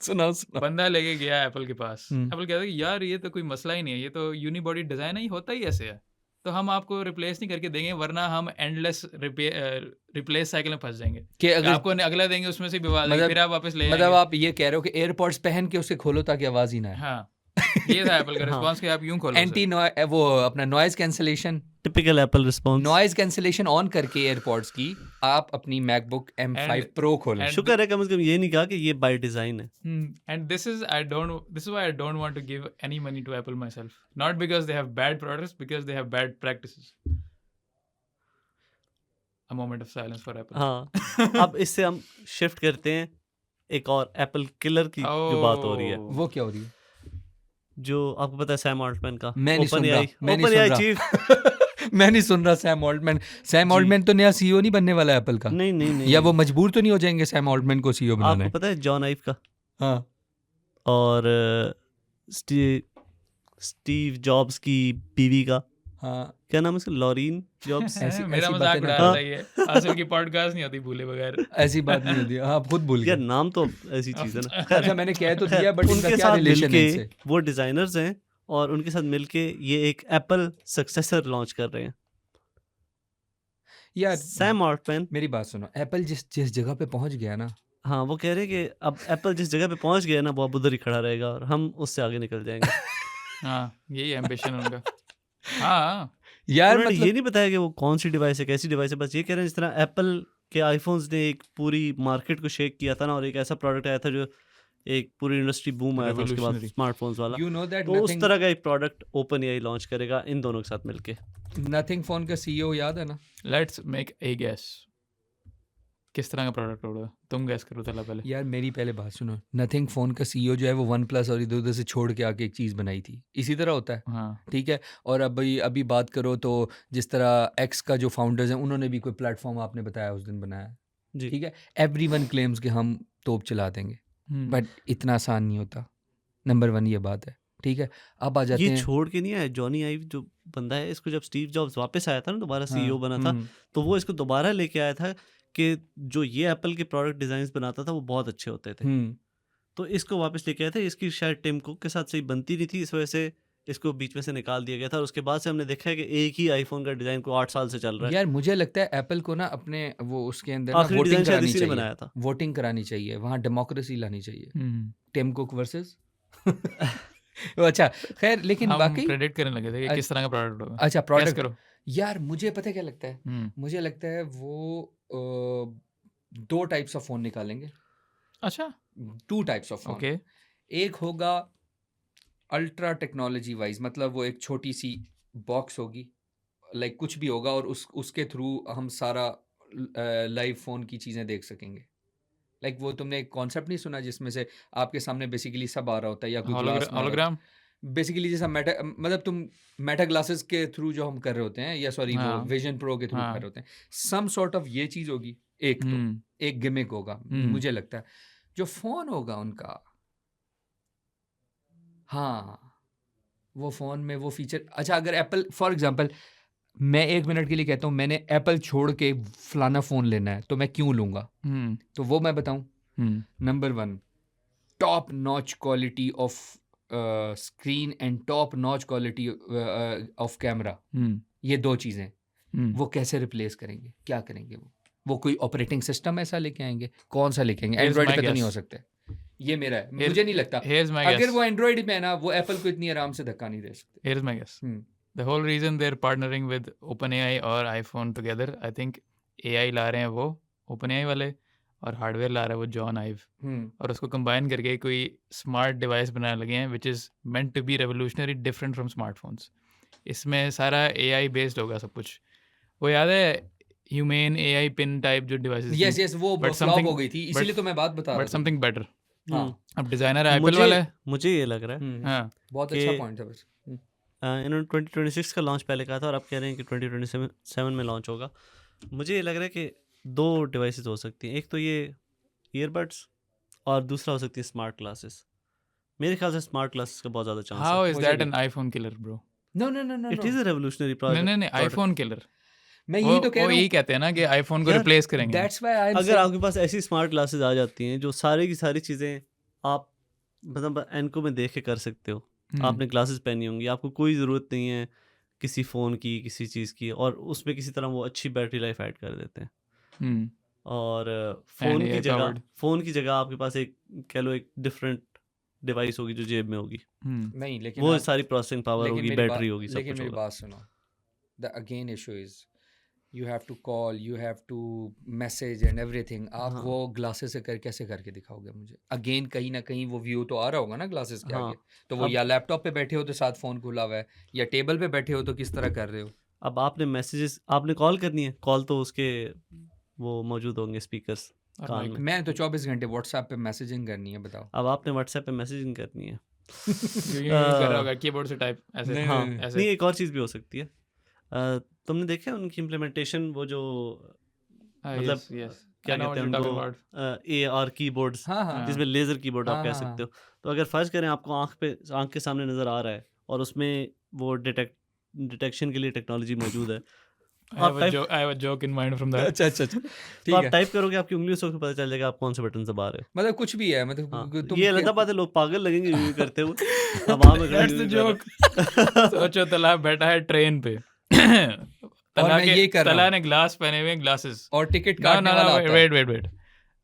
सुना बंदा लेके गया एप्पल के पास। हम्म। एप्पल कहता है कि यार ये तो कोई मसला ही नहीं है, ये तो यूनिबॉडी डिज़ाइन है, ये होता ही ऐसे है, तो हम आपको रिप्लेस नहीं करके देंगे, वरना हम एंडलेस रिप्लेस साइकिल में फंस जाएंगे। कि अगर आपको अगला देंगे, उसमें से भी आवाज़ आएगी, मतलब- फिर आप वापस ले मतलब आएंगे। आप ये कह रहे हो कि एयरपॉड्स पहन के उसे खोलो ताकि आवाज़ ही ना आए। हाँ, ये था एप्पल का हाँ। रिस्पॉन्स कि आप यूं खोलो उसे। एंटी वो अपना noise cancellation typical Apple response. Noise cancellation on करके एयरपॉड्स की आप अपनी मैकबुक M5 Pro खोलें। and- शुक्र है कम से कम ये नहीं कहा कि ये बाय डिजाइन है। And this is why I don't want to give any money to Apple myself. Not because they have bad products, because they have bad practices. A moment of silence for Apple. हाँ, अब इससे हम शिफ्ट करते हैं एक और एप्पल किलर की जो बात हो रही है, Oh. वो क्या हो रही है? जो आपको पता है सैम ऑल्टमैन का मैं नहीं सुन रहा, मैं नहीं OpenAI सुन चीफ। मैं नहीं सुन रहा सैम ऑल्टमैन। सैम ऑल्टमैन तो नया CEO नहीं बनने वाला है एप्पल का। नहीं नहीं नहीं या वो मजबूर तो नहीं हो जाएंगे सैम ऑल्टमैन को CEO बनाने? आपको पता है जॉन आइव का हाँ और स्टीव जॉब्स की बीवी का हाँ क्या नाम है उसका, लॉरीन जॉब्स। ऐसी- मेरा ऐसी मजाक बातें ना उड़ा करो। रहा है ये। असल की पॉडकास्ट नहीं होती भूले बगैर। ऐसी बात नहीं होती। हाँ, आप खुद भूल यार गए। नाम तो ऐसी चीज है ना। अच्छा मैंने कह तो दिया, बट इनका उनके क्या साथ रिलेशन है मिलके इनसे? वो डिजाइनर्स हैं और उनके साथ मिलके ये एक एप्पल सक्सेसर लॉन्च कर रहे हैं। यार सैम ऑल्टमैन, मेरी बात सुनो, एप्पल जिस जगह पे पहुंच गया ना, हाँ वो कह रहे हैं कि अब एप्पल जिस जगह पे पहुंच गया ना वो अब उधर ही खड़ा रहेगा और हम उससे आगे निकल जाएंगे। हाँ, यही एम्बिशन है उनका। हाँ, यार उन्होंने मतलब ये नहीं बताया कि वो कौन सी डिवाइस है, कैसी डिवाइस है, बस ये कह रहे हैं जिस तरह एप्पल के आईफोन्स ने एक पूरी मार्केट को शेक किया था ना, और एक ऐसा प्रोडक्ट आया था जो एक पूरी इंडस्ट्री बूम आया था उसके बाद Revolutionary. स्मार्टफोन्स वाला, यू नो दैट तो उस तरह का एक प्रोडक्ट OpenAI लॉन्च करेगा इन दोनों के साथ मिलके। नथिंग फोन का CEO याद है ना? Let's make a gas. किस तरह का प्रोडक्ट होगा? तुम गैस करो चला पहले। यार मेरी पहले बात सुनो, नथिंग फोन का CEO जो है वो OnePlus और इधर उधर से छोड़ के आके एक चीज़ बनाई थी, इसी तरह होता है। हाँ, ठीक है। और अभी बात करो तो जिस तरह X का जो फाउंडर्स हैं उन्होंने भी कोई प्लेटफॉर्म आपने बताया उस दिन बनाया, जी ठीक है। एवरीवन क्लेम्स कि हम तोप चला देंगे, बट इतना आसान नहीं होता। नंबर 1 ये बात है, ठीक है। अब आ जाते ये हैं छोड़ के नहीं आया जॉनी आइव जो बंदा है, इसको जब स्टीव जॉब्स वापस आया था ना दोबारा हाँ, CEO बना था, तो वो इसको दोबारा लेके आया था कि जो ये एप्पल के प्रोडक्ट डिजाइन्स बनाता था वो बहुत अच्छे होते थे, तो इसको वापस लेके आया था। इसकी शायद टिम कुक के साथ सही बनती नहीं थी, इस वजह से इसको बीच में से निकाल दिया गया था, और उसके बाद से हमने देखा है कि एक ही आईफोन का डिजाइन को 8 साल से चल रहा है। यार मुझे लगता है एप्पल को ना अपने वो उसके अंदर ना आखिरी वोटिंग डिजाइन शायद करानी इसी ने चाहिए, बनाया था। वोटिंग करानी चाहिए, वहाँ डेमोक्रेसी लानी चाहिए। टिम कुक वर्सेस अच्छा खैर, लेकिन हम बाकी प्रेडिक्ट करने लगे थे कि किस तरह का प्रोडक्ट होगा। अच्छा गैस प्रोडक्ट करो। यार मुझे पता है क्या लगता है, मुझे लगता है वो 2 टाइप्स ऑफ फोन निकालेंगे। अच्छा, 2 टाइप्स ऑफ फोन। ओके। एक होगा अल्ट्रा टेक्नोलॉजी वाइज, मतलब वो एक छोटी सी बॉक्स होगी, लाइक कुछ भी होगा और उसके थ्रू हम सारा लाइव फोन की चीज़ें देख सकेंगे। लाइक वो तुमने एक कॉन्सेप्ट नहीं सुना जिसमें से आपके सामने बेसिकली सब आ रहा होता है, या कोई ग्लास में होलोग्राम। बेसिकली जैसा मेटा, मतलब तुम मेटा ग्लासेस के थ्रू जो हम कर रहे होते हैं, या सॉरी वो हाँ। विजन प्रो के थ्रू हाँ। कर रहे होते हैं, सम सॉर्ट ऑफ ये चीज़ होगी। एक तो एक गिमिक होगा मुझे लगता है। जो फोन होगा उनका, हाँ वो फोन में वो फीचर, अच्छा अगर एप्पल फॉर एग्जांपल मैं 1 मिनट के लिए कहता हूँ मैंने एप्पल छोड़ के फलाना फ़ोन लेना है, तो मैं क्यों लूँगा, तो वो मैं बताऊँ। Number 1 top notch quality of screen and top notch quality of camera, ये 2 चीज़ें वो कैसे रिप्लेस करेंगे, क्या करेंगे वो कोई ऑपरेटिंग सिस्टम ऐसा लेके आएंगे, कौन सा लेके आएंगे? एंड्रॉइड पे तो नहीं हो सकता, ये मेरा है, मुझे नहीं लगता। अगर वो एंड्रॉइड पे है ना, वो एप्पल को इतनी आराम से धक्का नहीं दे सकते। Here's my guess. The whole reason they're partnering with OpenAI और iPhone together, I think AI ला रहे हैं वो OpenAI वाले, और हार्डवेयर ला रहा है वो जॉन आइव, और उसको कंबाइन करके कोई स्मार्ट डिवाइस बनाने लगे हैं which is meant to be revolutionary, different from smartphones. इसमें सारा AI बेस्ड होगा सब कुछ। वो याद है ह्यूमेन AI पिन टाइप जो डिवाइसेस, यस वो फ्लॉप हो गई थी, इसीलिए तो मैं बात बता रहा बट था। Something better. हाँ अब डिजाइनर एप्पल वाला है। मुझे ये लग रहा है हाँ, बहुत कि अच्छा पॉइंट है बस। इन्होंने 2026 का लॉन्च पहले कहा था और अब कह रहे हैं कि 2027 में लॉन्च होगा। मुझे ये लग रहा है कि 2 डिवाइसेस हो सकती हैं, एक तो ये ईयरबड्स और दूसरा हो सकती है स्मार्ट ग्लासेस। मेरे ख्याल से स्मार्ट ग्लासेस का बहुत ज़्यादा चांस हाउ है। इज मुझे दैट भी। An iPhone killer bro? No no no no it is a revolutionary नहीं नहीं नहीं, आईफोन किलर। मैं वो यही तो कह वो रहा यही हूँ, कहते हैं ना कि आईफोन को यार, रिप्लेस करेंगे। दैट्स व्हाई आई एम अगर आपके पास ऐसी स्मार्ट ग्लासेस आ जाती हैं जो सारी की सारी चीज़ें आप मतलब एनको में देख के कर सकते हो। आपने ग्लासेस पहनी होंगी, आपको कोई ज़रूरत नहीं है किसी फ़ोन की, किसी चीज़ की, और उसमें किसी तरह वो अच्छी बैटरी लाइफ ऐड कर देते हैं। हम्म और And AI powered. फ़ोन की जगह आपके पास एक कह लो एक डिफरेंट डिवाइस होगी जो जेब में होगी। नहीं, लेकिन वो आप सारी प्रोसेसिंग पावर लेकिन होगी, मेरी बैटरी बात होगी, सब लेकिन कुछ मेरी होगा। बात सुनो, the again issue is you have to call, you have to message and everything. आप हाँ। वो ग्लासेस से कैसे करके दिखाओगे मुझे? अगेन कहीं ना कहीं वो व्यू तो आ रहा होगा ना ग्लासेस के हाँ। आगे, तो वो अब या लैपटॉप पे बैठे हो तो साथ फ़ोन खुला हुआ है, या टेबल पे बैठे हो तो किस तरह कर रहे हो? अब आपने मैसेजेस आपने कॉल करनी है, कॉल तो उसके वो मौजूद होंगे स्पीकर्स और कान mic. में। मैं तो 24 घंटे व्हाट्सएप पे मैसेजिंग करनी है, बताओ। अब आपने व्हाट्सएप पे मैसेजिंग करनी है। यूं कर रहा होगा कीबोर्ड से टाइप ऐसे। नहीं, हाँ, नहीं, ऐसे। नहीं एक और चीज़ भी हो सकती है। तुमने देखा है उनकी इम्प्लीमेंटेशन, वो जो मतलब yes yes, क्या I know कहते what हैं you're talking उनको, about. AR कीबोर्ड्स, हाँ हाँ जिसमें लेज़र कीबोर्ड आप हाँ कह हाँ सकते हाँ। हो। तो अगर फ़र्ज़ करें आपको आँख के सामने नज़र आ रहा है और उसमें वो डिटेक्शन के लिए टेक्नोलॉजी मौजूद है। I have आप a type joke. I have a joke in mind from that. अच्छा अच्छा अच्छा, तो ठीक आप है। टाइप करोगे, आपकी उंगलियों से पता चल जाएगा आप कौन से बटन दबा रहे हो। मतलब कुछ भी है, हाँ, मतलब तुम ये अलग बात है, लोग पागल लगेंगे यूँ करते हुए। अब वहाँ में खड़े That's the यूँ कर joke. रहे। सोचो तला बैठा है ट्रेन पे। और तला मैं के ये कर रहा तला हूँ ने ग्लास पहने हुए ग्लासेस। और टिकट ना काटने ना वाला ना आता है। वेट।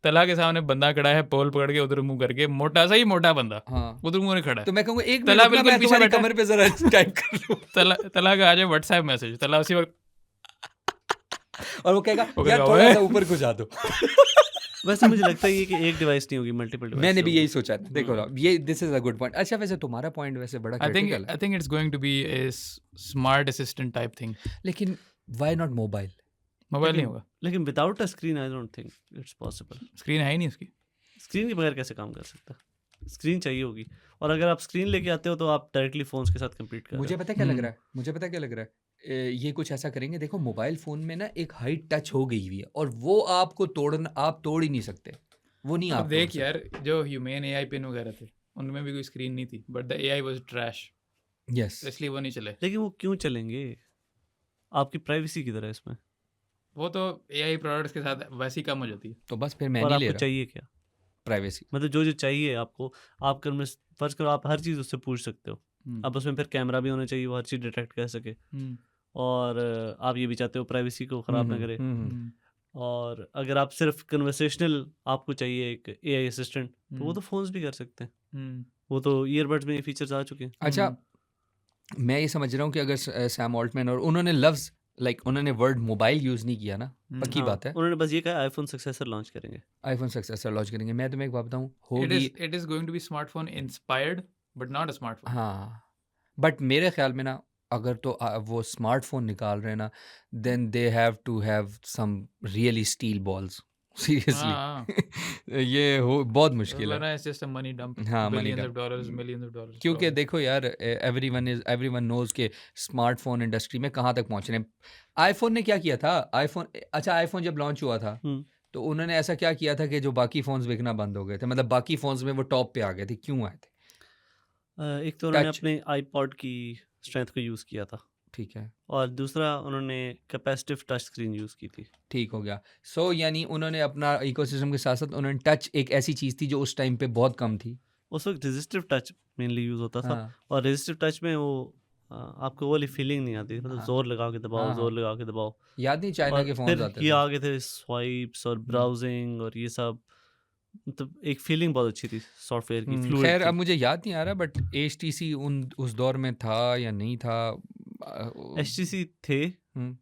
तला के सामने बंदा खड़ा है, पोल पकड़ के उधर मुंह करके, मोटा सा ही मोटा बंदा हाँ, उधर मुंह खड़ा है। तो मैं कहूँगा एक मिनट तला रुकना, बिल्कुल मैं पीछे तुम्हारी बैठा है। कमर पे जरा टाइप कर लूँ। तला का आ जाए व्हाट्सएप मैसेज, तला उसी वक्त और वो कहेगा वो यार कहेगा, थोड़ा "ओए।" सा ऊपर को जा दो। वैसे मुझे लगता है ये कि एक डिवाइस नहीं होगी, मल्टीपल डिवाइस मैंने भी होगी। यही सोचा था। देखो ना, ये this is a good point. अच्छा, वैसे तुम्हारा पॉइंट वैसे बड़ा क्रिटिकल है, I think it's going to be a smart assistant type thing. लेकिन व्हाई नॉट मोबाइल? मोबाइल नहीं होगा, लेकिन without a screen I don't think it's possible. Screen है ही नहीं उसकी। स्क्रीन के बगैर कैसे काम कर सकता? स्क्रीन चाहिए होगी, और अगर आप स्क्रीन लेके आते हो तो आप डायरेक्टली फ़ोन्स के साथ कम्पीट कर रहे मुझे हो। पता क्या लग रहा है, मुझे पता क्या लग रहा है, ये कुछ ऐसा करेंगे। देखो मोबाइल फ़ोन में ना एक हाइट टच हो गई हुई है, और वो आपको आप तोड़ ही नहीं सकते, वो नहीं अब आप देख तोड़ यार, जो ह्यूमन AI पिन वगैरह थे उनमें भी कोई स्क्रीन नहीं थी, but the AI was trash, सकते। यस, इसलिए वो नहीं चले। लेकिन वो क्यों चलेंगे? आपकी प्राइवेसी किधर है इसमें? वो तो AI प्रोडक्ट्स के साथ वैसी कम हो जाती है। तो बस फिर मैं और नहीं ले आपको रहा चाहिए क्या? प्राइवेसी। मतलब जो चाहिए आपको, आप कर में फ़र्ज़ करो आप हर चीज़ उससे पूछ सकते हो। अब उसमें फिर कैमरा भी होना चाहिए, वो हर चीज़ डिटेक्ट कर सके, और आप ये भी चाहते हो प्राइवेसी को ख़राब ना करे। और अगर आप सिर्फ कन्वर्सेशनल आपको चाहिए एक AI असिस्टेंट, तो वो तो फ़ोन्स भी कर सकते हैं। वो तो ईयरबड्स में ये फीचर्स आ चुके हैं। अच्छा, मैं ये समझ रहा हूँ कि अगर सैम ऑल्टमैन और उन्होंने लफ्ज़ उन्होंने वर्ड मोबाइल यूज़ नहीं किया ना, पक्की हाँ, बात है। उन्होंने बस ये कहा आईफोन सक्सेसर लॉन्च करेंगे। आईफोन सक्सेसर लॉन्च करेंगे। मैं तुम्हें एक बात बताऊँ, It होगी। is going to be smartphone inspired but not a smartphone. हाँ, बट मेरे ख्याल में ना, अगर तो वो स्मार्टफोन निकाल रहे हैं ना, then they have to have some really steel balls, seriously. ये हो बहुत मुश्किल है। वरना it's just a money dump. हाँ, money Billions of dump. dollars, millions of dollars. क्योंकि probably. देखो यार, एवरीवन नोज के स्मार्टफोन इंडस्ट्री में कहाँ तक पहुँच रहे हैं। आईफोन ने क्या किया था, आईफोन जब लॉन्च हुआ था, तो उन्होंने ऐसा क्या किया था कि जो बाकी फ़ोन्स बिकना बंद हो गए थे, मतलब बाकी फ़ोन्स में वो टॉप पे आ गए थे। क्यों आए थे? एक तो उन्होंने टच, अपने आईपॉड की स्ट्रेंथ को यूज़ किया था, ठीक है, और दूसरा उन्होंने कैपेसिटिव टच स्क्रीन यूज़ की थी। ठीक हो गया। यानी उन्होंने अपना इकोसिस्टम के साथ साथ उन्होंने टच, एक ऐसी चीज़ थी जो उस टाइम पे बहुत कम थी। उस वक्त रेजिस्टिव टच मेनली यूज़ होता था, हाँ, और रेजिस्टिव टच में वो आपको वो वाली फीलिंग नहीं आती, मतलब हाँ, ज़ोर लगा के दबाओ, हाँ, ज़ोर हाँ। लगा के दबाओ। याद नहीं चाइना और के फ़ोन्स फिर आते ये थे। आगे थे स्वाइप्स और ब्राउजिंग और ये सब, मतलब एक फीलिंग बहुत अच्छी थी सॉफ्टवेयर की, फ्लूइड खैर अब थी। मुझे याद नहीं आ रहा, बट HTC उस दौर में था या नहीं था। HTC थे, हम्म,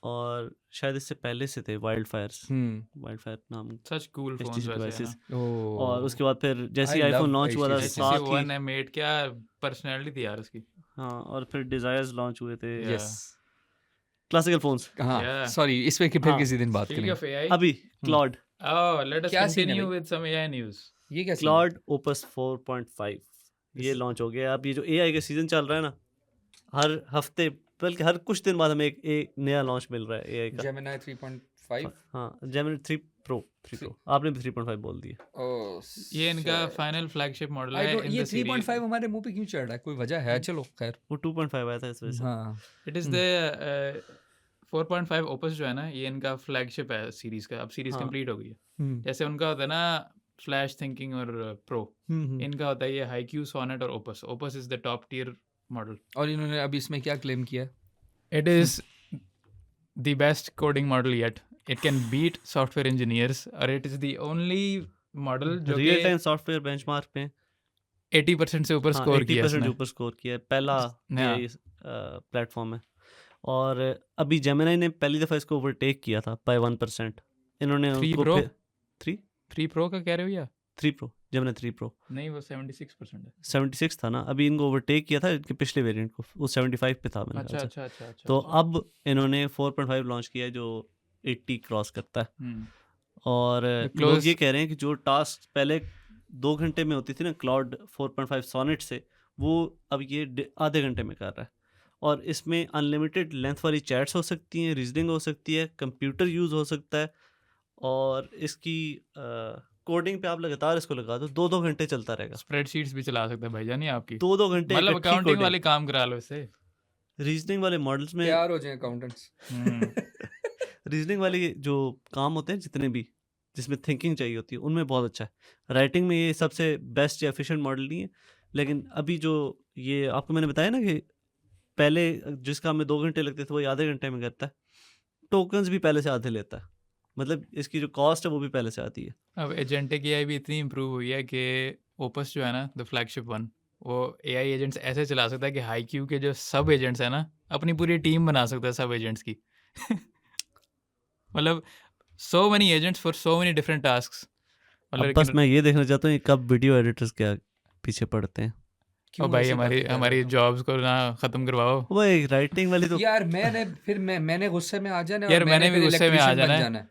और शायद इससे पहले से थे वाइल्ड फायर नाम Such cool phones HTC वैसे है डिवाइसेस। ना। और उसके बाद फिर जैसे ही I आईफोन love लॉन्च हुआ था HTC. साथ HTC ही, One M8 क्या पर्सनैलिटी थी यार उसकी। हाँ, और फिर डिजायर्स लॉन्च हुए थे। Yeah. Yes, classical phones. हाँ, Yeah. सॉरी, इस पे फिर हाँ, किसी दिन बात Speaking करेंगे। of AI, अभी क्लॉड oh, let us क्या scene है continue भाई? with some AI news. ये क्या scene है? क्लॉड ओपस 4.5 ये लॉन्च हो गया। अब ये जो AI का सीजन चल रहा है ना, हर हफ्ते बल्कि हर कुछ दिन बाद हमें एक नया लॉन्च मिल रहा है AI का। Gemini 3.5 5 हाँ जेमिनी 3 प्रो आपने भी 3.5 बोल दिया। ये इनका फाइनल फ्लैगशिप मॉडल है इन ये द सीरीज। 3.5 हमारे मुंह पे क्यों चढ़ रहा है, कोई वजह है? चलो खैर, वो 2.5 आया था इस वजह से। हाँ इट इज़ द 4.5 ओपस जो है ना, ये इनका फ्लैगशिप है सीरीज का। अब सीरीज हाँ। कंप्लीट हो गई है। जैसे उनका होता है ना फ्लैश थिंकिंग और प्रो, इनका होता है ये हाईक्यू, सोनेट और Opus. Opus is the top tier model. और इन्होंने अभी इसमें क्या क्लेम किया है? It is the best coding model yet. It can beat software engineers और it is the only model जो रियल कि टाइम सॉफ्टवेयर बेंचमार्क पे 80% से ऊपर हाँ, स्कोर किया 80% इसने। ऊपर स्कोर किया है। पहला हाँ। ये प्लेटफॉर्म है। और अभी जेमिनी ने पहली दफ़ा इसको ओवरटेक किया था बाय 1%। इन्होंने 3 उनको Pro? फिर 3 Pro का कह रहे हो या 3 प्रो जेमिनी 3 प्रो नहीं? वो 76% है। 76 था ना, अभी इनको ओवरटेक किया था इनके पिछले वेरिएंट को, वो 75 पे था मेरे अच्छा ख्याल से। अच्छा अच्छा अच्छा। तो अब इन्होंने 4.5 लॉन्च किया है जो 80 क्रॉस करता है। और लोग ये कह रहे हैं कि जो टास्क पहले 2 घंटे में होती थी ना क्लाउड 4.5 सोनेट से, वो अब ये आधे घंटे में कर रहा है। और इसमें अनलिमिटेड लेंथ वाली चैट्स हो सकती हैं, रीजनिंग हो सकती है, कंप्यूटर यूज़ हो सकता है। और इसकी कोडिंग पे आप लगातार इसको लगा दो, 2-2 घंटे चलता रहेगा। स्प्रेडशीट्स भी चला सकता है भाईजान ये आपकी। 2-2 घंटे मतलब इकट्ठी अकाउंटिंग कोडिंग। वाले काम करा लो इससे। रीजनिंग वाले मॉडल्स में तैयार हो जाए अकाउंटेंट्स। रीजनिंग वाले जो काम होते हैं जितने भी जिसमें थिंकिंग चाहिए होती है, उनमें बहुत अच्छा है। राइटिंग में ये सबसे बेस्ट या एफिशिएंट मॉडल नहीं है, लेकिन अभी जो ये आपको मैंने बताया ना कि पहले जिस काम में 2 घंटे लगते थे वो आधे घंटे में करता है। टोकन्स भी पहले से आधे लेता है, मतलब इसकी जो कॉस्ट है वो भी पहले से आती है। अब एजेंटिक एआई भी इतनी इम्प्रूव हुई है कि ओपस जो है ना, द फ्लैगशिप वन, वो एआई एजेंट्स ऐसे चला सकता है कि हाई क्यू के जो सब एजेंट्स हैं ना, अपनी पूरी टीम बना सकता है सब एजेंट्स की। मतलब so many agents for so many different tasks. अब बस मैं ये देखना चाहता हूँ कब वीडियो एडिटर्स क्या पीछे पड़ते हैं। क्यों भाई हमारी जॉब्स को ना खत्म करवाओ। वो एक राइटिंग वाली तो यार मैंने गुस्से में आ जाना यार, मैंने भी गुस्से में आ जाना है।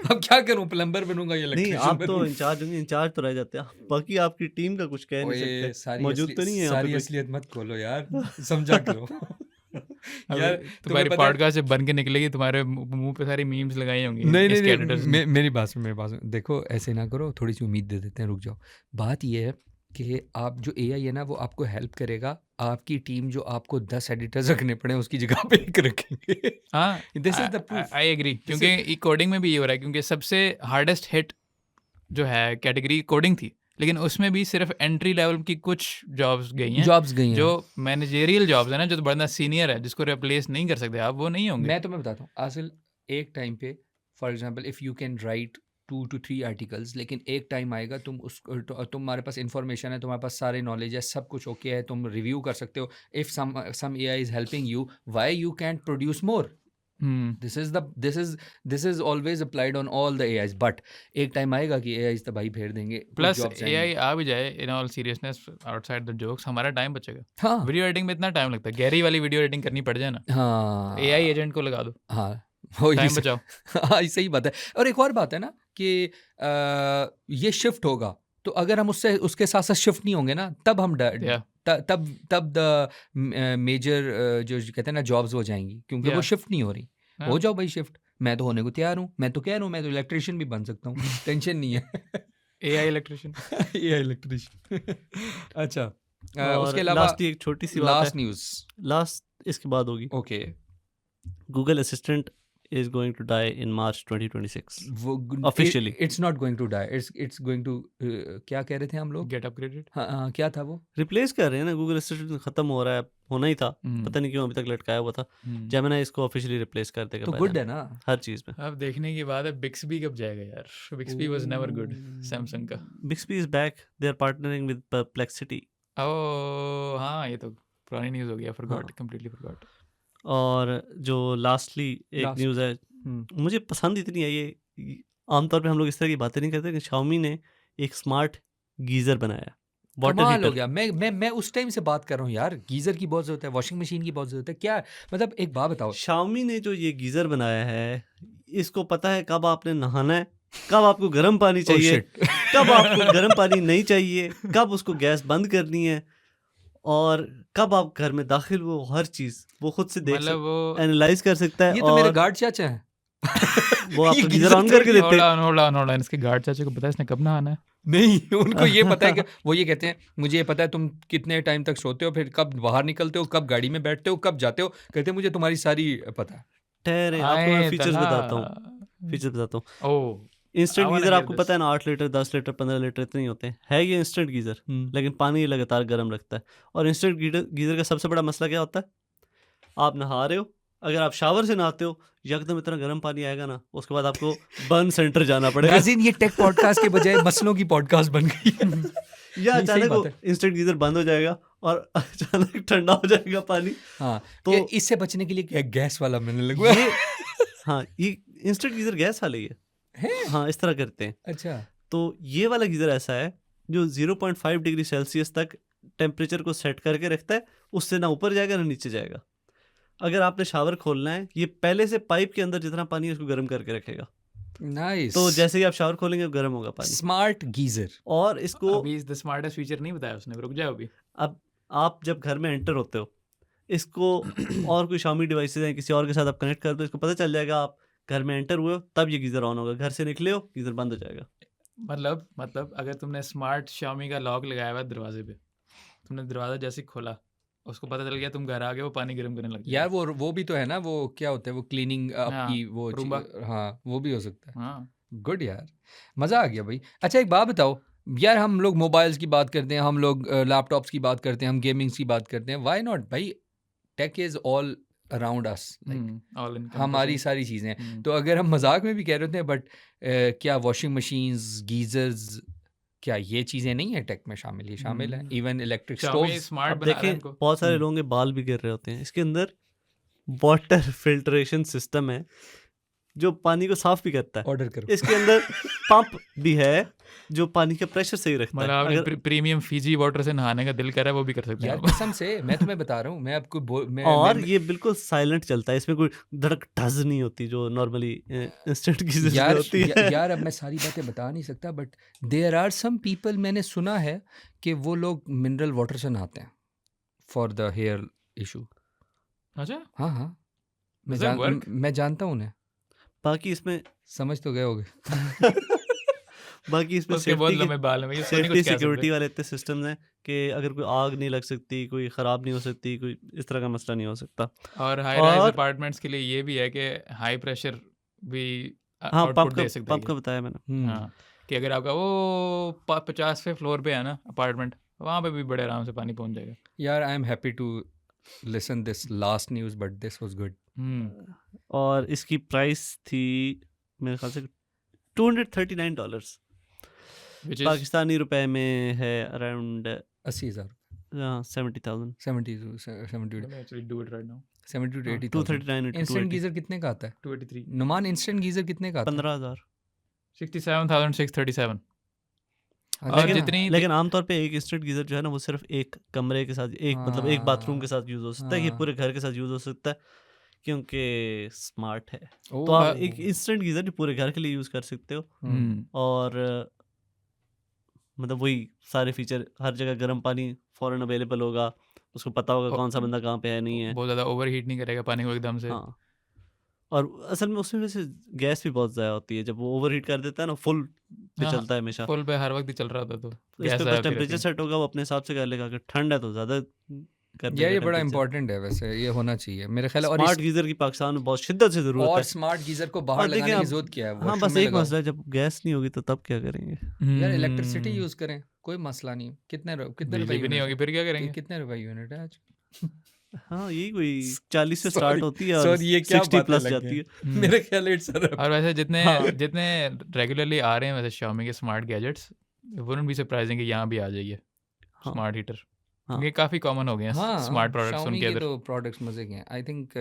अब क्या करूं, प्लम्बर बनूंगा या नहीं, इलेक्ट्रिशियन आप तो इंचार्ज होंगे, इंचार्ज तो रह जाते हैं, बाकी आपकी टीम का कुछ कह नहीं सकते। मौजूद तो नहीं है सारी असलियत मत खोलो यार, समझा करो। यार तुम्हारी पॉडकास्ट जब बन के निकलेगी तुम्हारे मुंह पे सारी मीम्स लगाई होंगी। नहीं, मेरी बात सुन, देखो ऐसे ना करो, थोड़ी सी उम्मीद दे देते हैं, रुक जाओ। बात ये है कि आप जो एआई है ना वो आपको हेल्प करेगा। आपकी टीम जो आपको 10 एडिटर्स रखने पड़े उसकी जगह पे एक रखेंगे। हाँ, this is the proof. I agree, क्योंकि कोडिंग में भी ये हो रहा है, क्योंकि सबसे हार्डेस्ट हिट जो है कैटेगरी कोडिंग थी, लेकिन उसमें भी सिर्फ एंट्री लेवल की कुछ जॉब्स गई हैं। जो मैनेजेरियल जॉब्स है ना, जो बड़ा सीनियर है, जिसको रिप्लेस नहीं कर सकते आप, वो नहीं होंगे। मैं तुम्हें बताता हूँ, असल एक टाइम पे for example if you can write 2 to 3 articles, लेकिन एक टाइम आएगा तुम्हारे पास इंफॉर्मेशन है, तुम्हारे पाज सारे नॉलेज है, सब कुछ ओके है, तुम रिव्यू कर सकते हो। If some AI is helping you, why you can't produce more? This is always applied on all the AIs, but एक टाइम आएगा कि एआईज तो भाई फेर देंगे। प्लस एआई आ भी जाए, in all seriousness, outside the jokes, हमारा टाइम बचेगा। हाँ, वीडियो एडिटिंग में इतना टाइम लगता है, गैरी वाली वीडियो एडिटिंग करनी पड़ जाए ना, हाँ, एआई एजेंट को लगा दो, हाँ, टाइम बचाओ। हाँ, सही बात है। और एक और बात है ना कि ये शिफ्ट होगा, तो अगर हम उसके साथ साथ शिफ्ट नहीं होंगे ना, तब हम तब द मेजर जो कहते हैं ना जॉब्स हो जाएंगी, क्योंकि वो शिफ्ट नहीं हो रही। हो जाओ भाई शिफ्ट, मैं तो होने को तैयार हूँ। मैं तो कह रहा हूँ, मैं तो इलेक्ट्रिशियन भी बन सकता हूँ, टेंशन नहीं है। AI electrician. AI electrician. अच्छा, उसके अलावा लास्ट एक छोटी सी बात लास्ट न्यूज़, लास्ट इसके बाद होगी। Okay, Google assistant is going to die in March 2026 officially. It's not going to die, it's going to क्या कह रहे थे हम लोग, गेट अपग्रेडेड। हाँ, क्या था वो, रिप्लेस कर रहे हैं ना। गूगल असिस्टेंट खत्म हो रहा है, होना ही था, पता नहीं क्यों अभी तक लटकाया हुआ था। जेमिनी इसको ऑफिशियली रिप्लेस कर देगा, तो गुड है ना हर चीज में। अब देखने की बात है बिक्सबी कब जाएगा यार। Bixby was never good, Samsung का। Bixby is back, they are partnering with Perplexity. Oh हाँ, ये तो पुरानी न्यूज़ हो गया, फॉरगॉट, कंप्लीटली फॉरगॉट। और जो लास्टली एक न्यूज़ है, मुझे पसंद इतनी है ये, आमतौर पे हम लोग इस तरह की बातें नहीं करते, कि Xiaomi ने एक स्मार्ट गीज़र बनाया, वाटर हीटर। हो गया। मैं उस टाइम से बात कर रहा हूँ यार, गीज़र की बहुत ज़रूरत है, वॉशिंग मशीन की बहुत ज़रूरत है। क्या मतलब, एक बात बताओ, Xiaomi ने जो ये गीज़र बनाया है, इसको पता है कब आपने नहाना है, कब आपको गर्म पानी चाहिए, कब आपको गर्म पानी नहीं चाहिए, कब उसको गैस बंद करनी है, और कब आप घर में दाखिल हो, हर चीज़ वो खुद से देख, मतलब वो एनालाइज कर सकता है। ये तो मेरे गार्ड चाचा हैं। वो ये आपको गीजर गीजर ऑन करके देते होल्ड हैं। On hold on hold on, इसके गार्ड चाचा को पता है इसने कब नहाना है? नहीं, उनको ये पता है कि वो ये कहते हैं मुझे ये पता है तुम कितने टाइम तक सोते हो, फिर कब बाहर निकलते हो, कब गाड़ी में बैठते हो, कब जाते हो। कहते हैं मुझे तुम्हारी सारी पता है। ठहरे, आपको मैं आए फीचर्स तला बताता हूँ, फीचर्स बताता हूँ। Oh instant I wanna geyser hear आपको this. पता है ना, 8 लीटर 10 लीटर 15 लीटर इतने ही होते हैं, है ये इंस्टेंट गीजर, लेकिन पानी ये लगातार गर्म रखता है। और इंस्टेंट गीजर का सबसे बड़ा मसला क्या होता है, आप नहा रहे हो, अगर आप शावर से नहाते हो, एकदम इतना गर्म पानी आएगा ना, उसके बाद आपको बर्न सेंटर जाना पड़ेगा। नाज़रीन, ये टेक पॉडकास्ट के बजाय मसलों की पॉडकास्ट बन गई है। या नहीं, सही अचानक वो बात है। इंस्टेंट गीजर बंद हो जाएगा और अचानक ठंडा हो जाएगा पानी। हाँ, तो तो इससे बचने के लिए गैस वाला मैंने लगवा ये हाँ, ये इंस्टेंट गीजर गैस वाले ही है। हाँ, इस तरह करते हैं। अच्छा, तो ये वाला गीजर ऐसा है जो 0.5 डिग्री सेल्सियस तक टेम्परेचर को सेट करके रखता है, उससे ना ऊपर जाएगा ना नीचे जाएगा। अगर आपने शावर खोलना है, ये पहले से पाइप के अंदर जितना पानी है उसको गर्म करके रखेगा। नाइस। तो जैसे ही आप शावर खोलेंगे गर्म होगा पानी। Smart geyser. और इसको अभी द स्मार्टेस्ट फीचर नहीं बताया उसने, रुक जाओ अभी। अब आप जब घर में एंटर होते हो, इसको और कोई Xiaomi डिवाइसेस हैं किसी और के साथ आप कनेक्ट कर दो, इसको पता चल जाएगा आप घर में एंटर हुए हो तब ये गीजर ऑन होगा, घर से निकले हो गीजर बंद हो जाएगा। मतलब अगर तुमने स्मार्ट Xiaomi का लॉक लगाया हुआ है दरवाजे पे, तुमने दरवाजा जैसे ही खोला, उसको पता चल गया तुम घर आ गए, वो पानी गर्म करने लग गया। यार वो भी तो है ना, वो क्या होता है वो क्लीनिंग आपकी वो रूम्बा। हाँ, वो भी हो सकता है। हाँ गुड यार, मज़ा आ गया भाई। अच्छा एक बात बताओ यार, हम लोग मोबाइल्स की बात करते हैं, हम लोग लैपटॉप्स की बात करते हैं, हम गेमिंग्स की बात करते हैं, व्हाई नॉट भाई, tech is all around us, all in हमारी सारी चीज़ें हैं। तो अगर हम मजाक में भी कह रहे थे बट क्या वॉशिंग मशीन्स, गीजर्स, क्या ये चीज़ें नहीं है टेक में शामिल? ये शामिल है, even electric Xiaomi stove. Smart अब बना रहा है देखें, इनको। बहुत सारे लोगों के बाल भी गिर रहे होते हैं, इसके अंदर वाटर फिल्ट्रेशन सिस्टम है जो पानी को साफ भी करता है। ऑर्डर करो। इसके अंदर पंप भी है जो पानी का प्रेशर सही रखता मतलब है। आपने अगर प्रीमियम फीजी वाटर से नहाने का दिल कर रहा है, वो भी कर सकते हैं यार आप। कसम से मैं तुम्हें बता रहा हूँ, मैं आपको और ये बिल्कुल साइलेंट चलता है, इसमें कोई धड़क ढज नहीं होती जो नॉर्मली इंस्टेंट गीजर में यार होती है। यार अब मैं सारी बातें बता नहीं सकता but there are some people, मैंने सुना है कि वो लोग मिनरल वाटर से नहाते हैं फॉर द हेयर इशू। अच्छा हाँ हाँ, Does that work? मैं जानता हूँ उन्हें। बाकी इसमें समझ तो गए होगे। बाकी इसमें उसके बहुत लंबे बाल हैं भैया, उसको नहीं सेफ्टी कुछ कह सिक्योरिटी सकते। वाले इतने सिस्टम्स हैं कि अगर कोई आग नहीं लग सकती, कोई ख़राब नहीं हो सकती, कोई इस तरह का मसला नहीं हो सकता। और हाई राइज और अपार्टमेंट्स के लिए ये भी है कि हाई प्रेशर भी हाँ, आउटपुट दे सकता है पंप का बताया मैंने। हाँ, कि अगर आपका वो 50वें फ्लोर पे है ना अपार्टमेंट, वहाँ पे भी बड़े आराम से पानी पहुँच जाएगा। यार I am happy to listen this last news but this was good. और इसकी प्राइस थी मेरे ख्याल से $239, Which is पाकिस्तानी रुपए में है around 80,000, 70,000, 70 to Well, actually do it right now. 70 to 80,000। 239 into instant 280, geyser कितने का आता है 283 नुमान? इंस्टेंट गीजर कितने का आता है? 15,000। 67,637। अच्छा। और जितनी लेकिन आमतौर पे एक इंस्टेंट गीजर जो है ना, वो सिर्फ एक कमरे के साथ, एक मतलब एक बाथरूम के साथ यूज हो सकता है, ये हाँ। पूरे घर के साथ यूज हो सकता है क्योंकि स्मार्ट है। ओ, तो आप एक इंस्टेंट गीजर जो पूरे घर के लिए यूज कर सकते हो, और मतलब वही सारे फीचर, हर जगह गर्म पानी फौरन अवेलेबल होगा, उसको पता होगा कौन सा बंदा कहाँ पे है नहीं है। बहुत ज़्यादा ओवर हीट नहीं करेगा पानी को एकदम से। हाँ, और असल में उसमें वैसे गैस भी बहुत ज़्यादा होती है, जब वो ओवर हीट कर देता है ना, फुल पे हाँ, चलता है हमेशा। फुल पे हर वक्त ही चल रहा था, तो तो इस पे बस टेम्परेचर सेट होगा, वो अपने हिसाब से कर लेगा। अगर ठंड है तो ज़्यादा कर देगा। यार ये बड़ा temperature। इंपॉर्टेंट है, वैसे ये होना चाहिए मेरे ख्याल है। और स्मार्ट गीजर की पाकिस्तान में बहुत शिद्दत से जरूरत और है। स्मार्ट गीजर को बाहर और देखिए लगाने की अब- जरूरत क्या है? हाँ, वॉशरूम बस में एक लगाओ। मसला है, जब गैस नहीं होगी तो तब क्या करेंगे? यार इलेक्ट्रिसिटी यूज करें, कोई मसला नहीं। कितने रुपए बिजली भी नहीं होगी, फिर क्या करेंगे? कितने रुपए यूनिट है आज? हाँ, यही कोई 40 से Sorry, स्टार्ट होती है और sorry, ये क्या 60 बातें प्लस लग जाती गई? है। मेरे ख्याल इट्स और वैसे जितने हाँ। जितने रेगुलरली आ रहे हैं वैसे Xiaomi के smart gadgets, wouldn't be surprising कि यहाँ भी आ जाइए हाँ। Smart heater. हाँ। ये काफ़ी कॉमन हो गए हैं स्मार्ट प्रोडक्ट्स Xiaomi उनके के इधर। तो प्रोडक्ट्स मजे के हैं। I think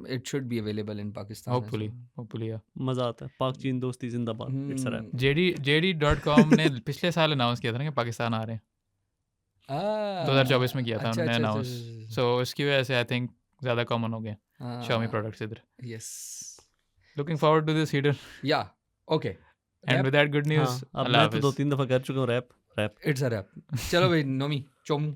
it should be available in Pakistan. Hopefully मजा आता है। पाक चीन दोस्ती जिंदाबाद। It's a rap. JD.com ने पिछले साल अनाउंस किया था ना कि पाकिस्तान आ रहे हैं, 2024 में किया था उन्होंने अनाउंस। सो इसकी वजह से आई थिंक ज़्यादा कॉमन हो गए Xiaomi प्रोडक्ट्स इधर। Yes, looking forward to this heater या okay. And with that good news, अब मैं तो 2-3 दफा कर चुका हूँ रैप। It's a rap. चलो भाई नोमी चोमू